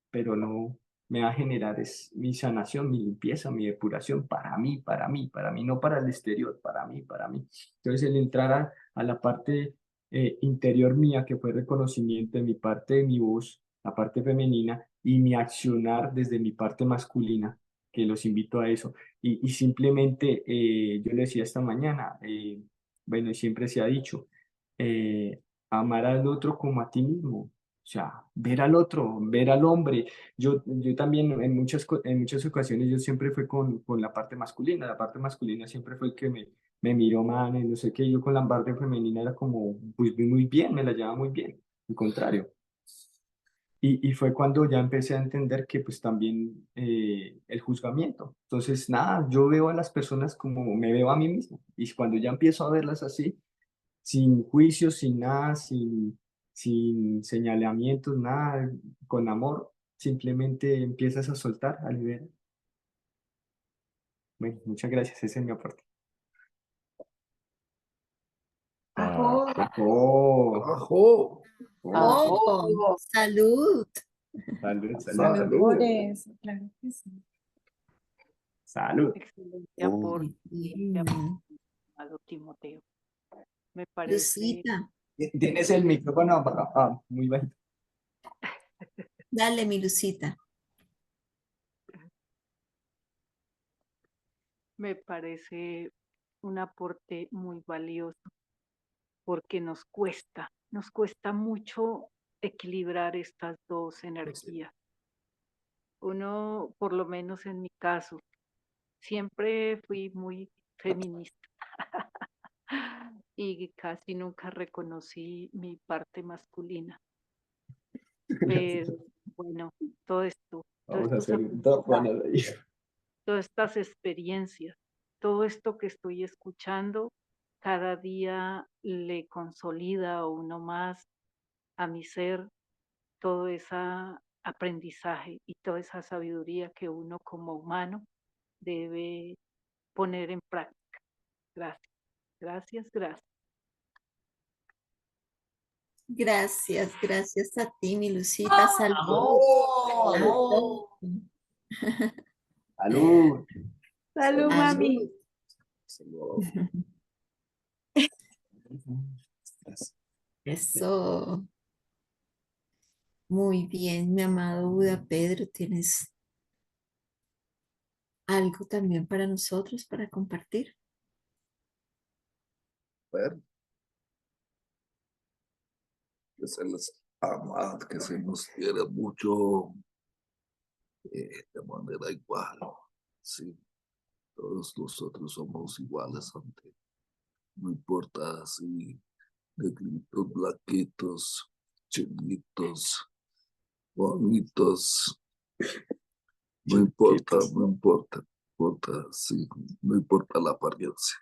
pero no me va a generar es mi sanación, mi limpieza, mi depuración para mí, no para el exterior, para mí, para mí. Entonces, el entrar a la parte interior mía, que fue reconocimiento de mi parte de mi voz, la parte femenina, y mi accionar desde mi parte masculina, que los invito a eso. Y simplemente, yo le decía esta mañana, bueno, y siempre se ha dicho, amar al otro como a ti mismo. O sea, ver al otro, ver al hombre. Yo también en muchas ocasiones yo siempre fue con la parte masculina siempre fue el que me miró mal, y no sé qué, yo con la parte femenina era como, pues muy bien, me la llevaba muy bien, al contrario. Y fue cuando ya empecé a entender que pues también el juzgamiento. Entonces, nada, yo veo a las personas como me veo a mí mismo. Y cuando ya empiezo a verlas así, sin juicios, sin nada, sin señalamientos, nada, con amor, simplemente empiezas a soltar, a liberar. Bueno, muchas gracias, ese es mi aporte. Ajo, Oh, ¡Ajo! oh, salud. salud, Salud salud, por eso, claro que sí. salud. Excelente aporte, Muy excelente aporte, bien. amado Timoteo. Me parece, Lucita, Tienes el micrófono muy bajito. dale mi Lucita. me parece un aporte muy valioso porque nos cuesta mucho equilibrar estas dos energías. Uno, por lo menos en mi caso, siempre fui muy feminista y casi nunca reconocí mi parte masculina. Pero bueno, todo esto, todos Vamos a estos hacer dos buenas aprendizajes, ahí. todas estas experiencias, todo esto que estoy escuchando, cada día le consolida a uno más a mi ser todo ese aprendizaje y toda esa sabiduría que uno como humano debe poner en práctica. Gracias, gracias, gracias. Gracias a ti, mi Lucita. Salud. ¡Amor! Salud. Salud, mami. Salud. Eso. Muy bien, mi amado Buda Pedro, ¿tienes algo también para nosotros para compartir? Ver, que se les ama, que se nos quiere mucho de manera igual. Sí, todos nosotros somos iguales ante, no importa si negritos, blanquitos, chinitos, bonitos, no importa, sí, no importa la apariencia.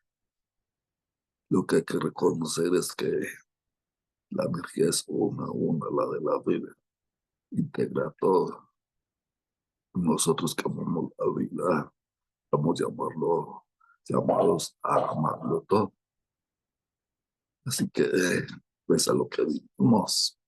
Lo que hay que reconocer es que La energía es una, la de la vida. Integra todo. Nosotros que amamos la vida, vamos a llamarlo, llamados a amarlo todo. Así que, pues a lo que vivimos,